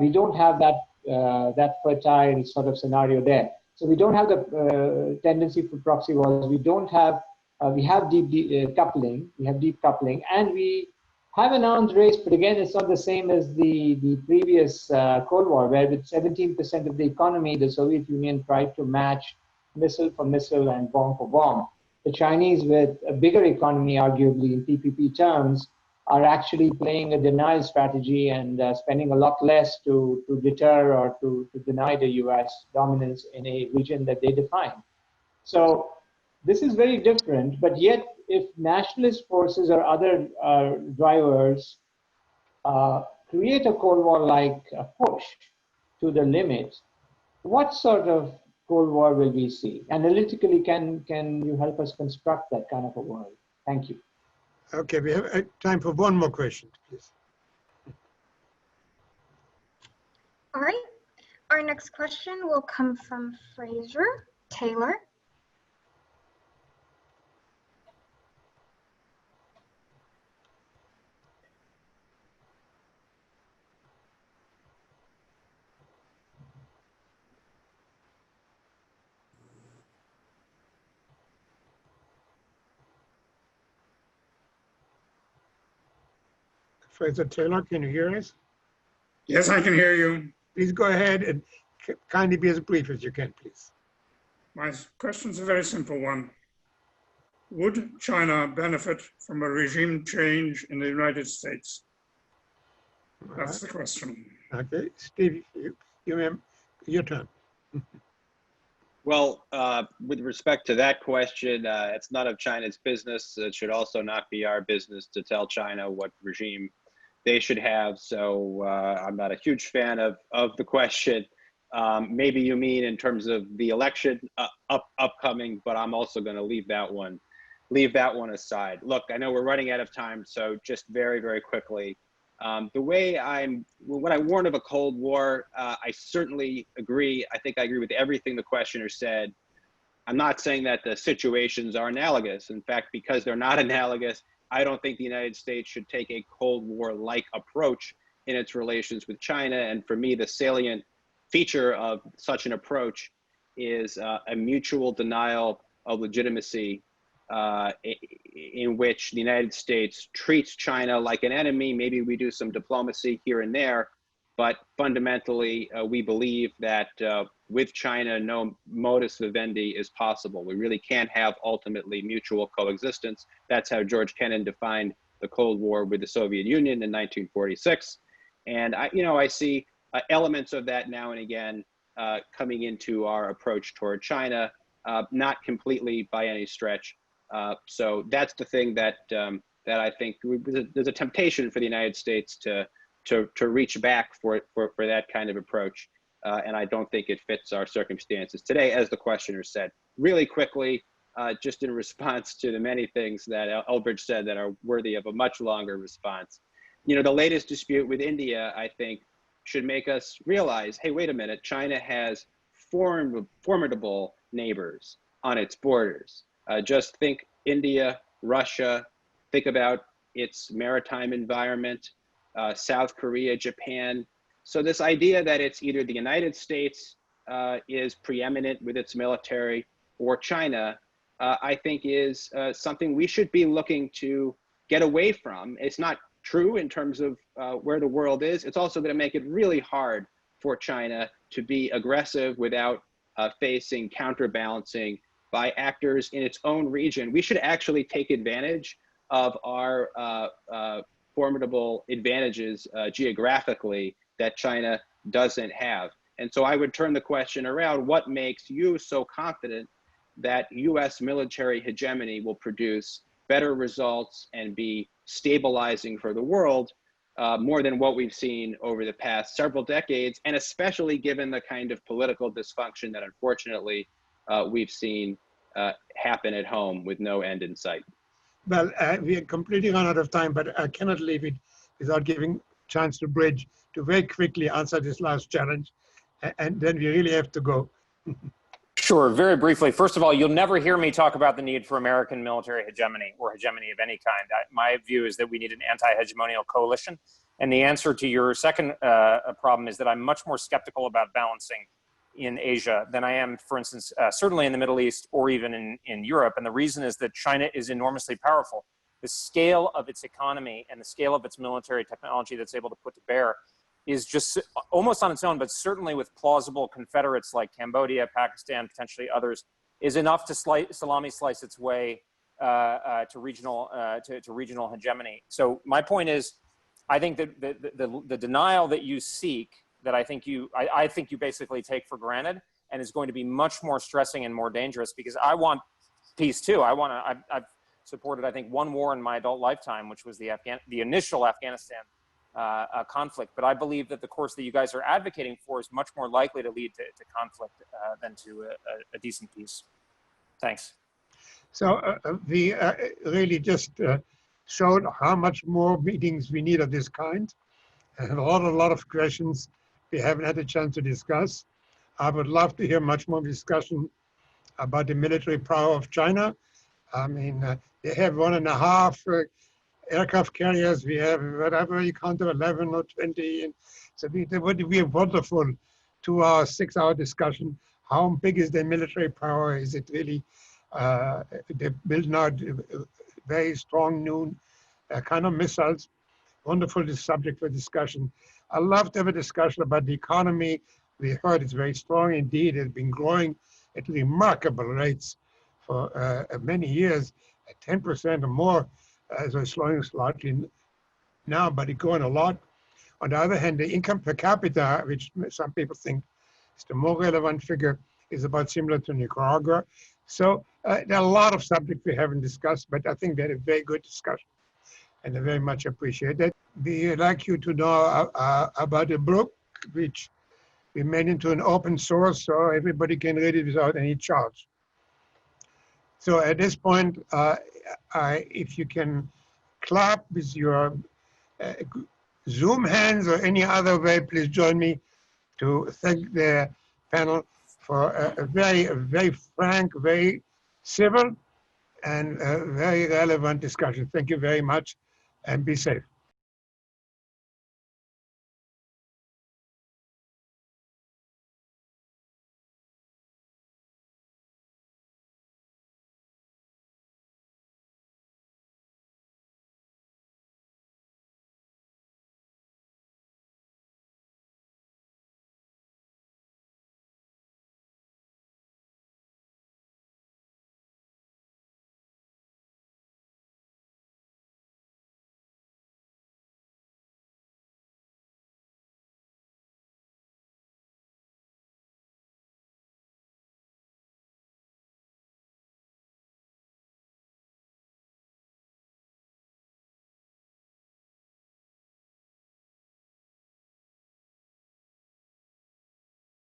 We don't have that fertile sort of scenario there. So we don't have the tendency for proxy wars. We don't have, we have deep coupling, and we have an arms race, but again, it's not the same as the previous Cold War, where with 17% of the economy, the Soviet Union tried to match missile for missile and bomb for bomb. The Chinese, with a bigger economy, arguably in PPP terms, are actually playing a denial strategy and spending a lot less to deter or to deny the US dominance in a region that they define. So this is very different, but yet if nationalist forces or other drivers create a Cold War-like push to the limit, what sort of Cold War will we see? Analytically, can you help us construct that kind of a world? Thank you. Okay, we have time for one more question, please. All right. Our next question will come from Fraser Taylor. Fraser Taylor, can you hear us? Yes, I can hear you. Please go ahead and kindly be as brief as you can, please. My question's a very simple one. Would China benefit from a regime change in the United States? That's the question. Okay, Steve, your turn. Well, with respect to that question, it's none of China's business. It should also not be our business to tell China what regime they should have. So I'm not a huge fan of the question. Maybe you mean in terms of the election upcoming, but I'm also going to leave that one aside. Look, I know we're running out of time, so just very, very quickly. When I warn of a Cold War, I certainly agree. I think I agree with everything the questioner said. I'm not saying that the situations are analogous. In fact, because they're not analogous, I don't think the United States should take a Cold War-like approach in its relations with China. And for me, the salient feature of such an approach is a mutual denial of legitimacy in which the United States treats China like an enemy. Maybe we do some diplomacy here and there, but fundamentally, we believe that with China, no modus vivendi is possible. We really can't have ultimately mutual coexistence. That's how George Kennan defined the Cold War with the Soviet Union in 1946. And I see elements of that now and again coming into our approach toward China, not completely by any stretch. So that's the thing that I think there's a temptation for the United States to reach back for that kind of approach. And I don't think it fits our circumstances today, as the questioner said. Really quickly, just in response to the many things that Elbridge said that are worthy of a much longer response. The latest dispute with India, I think, should make us realize, hey, wait a minute, China has formidable neighbors on its borders. Just think India, Russia, think about its maritime environment, South Korea, Japan. So this idea that it's either the United States is preeminent with its military or China, I think is something we should be looking to get away from. It's not true in terms of where the world is. It's also going to make it really hard for China to be aggressive without facing counterbalancing by actors in its own region. We should actually take advantage of our formidable advantages geographically that China doesn't have. And so I would turn the question around, what makes you so confident that US military hegemony will produce better results and be stabilizing for the world more than what we've seen over the past several decades, and especially given the kind of political dysfunction that unfortunately we've seen happen at home with no end in sight. Well, we are completely run out of time, but I cannot leave it without giving chance to Bridge to very quickly answer this last challenge, and then we really have to go. Sure, very briefly. First of all, you'll never hear me talk about the need for American military hegemony or hegemony of any kind. My view is that we need an anti-hegemonial coalition. And the answer to your second problem is that I'm much more skeptical about balancing in Asia than I am, for instance, certainly in the Middle East or even in Europe. And the reason is that China is enormously powerful. The scale of its economy and the scale of its military technology that's able to put to bear is just almost on its own, but certainly with plausible confederates like Cambodia, Pakistan, potentially others, is enough to salami slice its way to regional hegemony. So my point is, I think that the denial that you seek, that I think you basically take for granted, and is going to be much more stressing and more dangerous, because I want peace too. I've supported, I think, one war in my adult lifetime, which was the initial Afghanistan conflict. But I believe that the course that you guys are advocating for is much more likely to lead to conflict than to a decent peace. Thanks. So we really just showed how much more meetings we need of this kind, and a lot of questions we haven't had a chance to discuss. I would love to hear much more discussion about the military power of China. I mean, they have 1.5 aircraft carriers. We have whatever you count, 11 or 20. And so there would be a wonderful 2-hour, 6-hour discussion. How big is their military power? Is it really, they're building out very strong new kind of missiles? Wonderful subject for discussion. I love to have a discussion about the economy. We heard it's very strong indeed. It's been growing at remarkable rates for many years, at 10% or more, as we're slowing slightly now, but it's growing a lot. On the other hand, the income per capita, which some people think is the more relevant figure, is about similar to Nicaragua. So there are a lot of subjects we haven't discussed, but I think they had a very good discussion, and I very much appreciate that. We'd like you to know about the book, which we made into an open source, so everybody can read it without any charge. So at this point, if you can clap with your Zoom hands or any other way, please join me to thank the panel for a very frank, very civil, and very relevant discussion. Thank you very much, and be safe.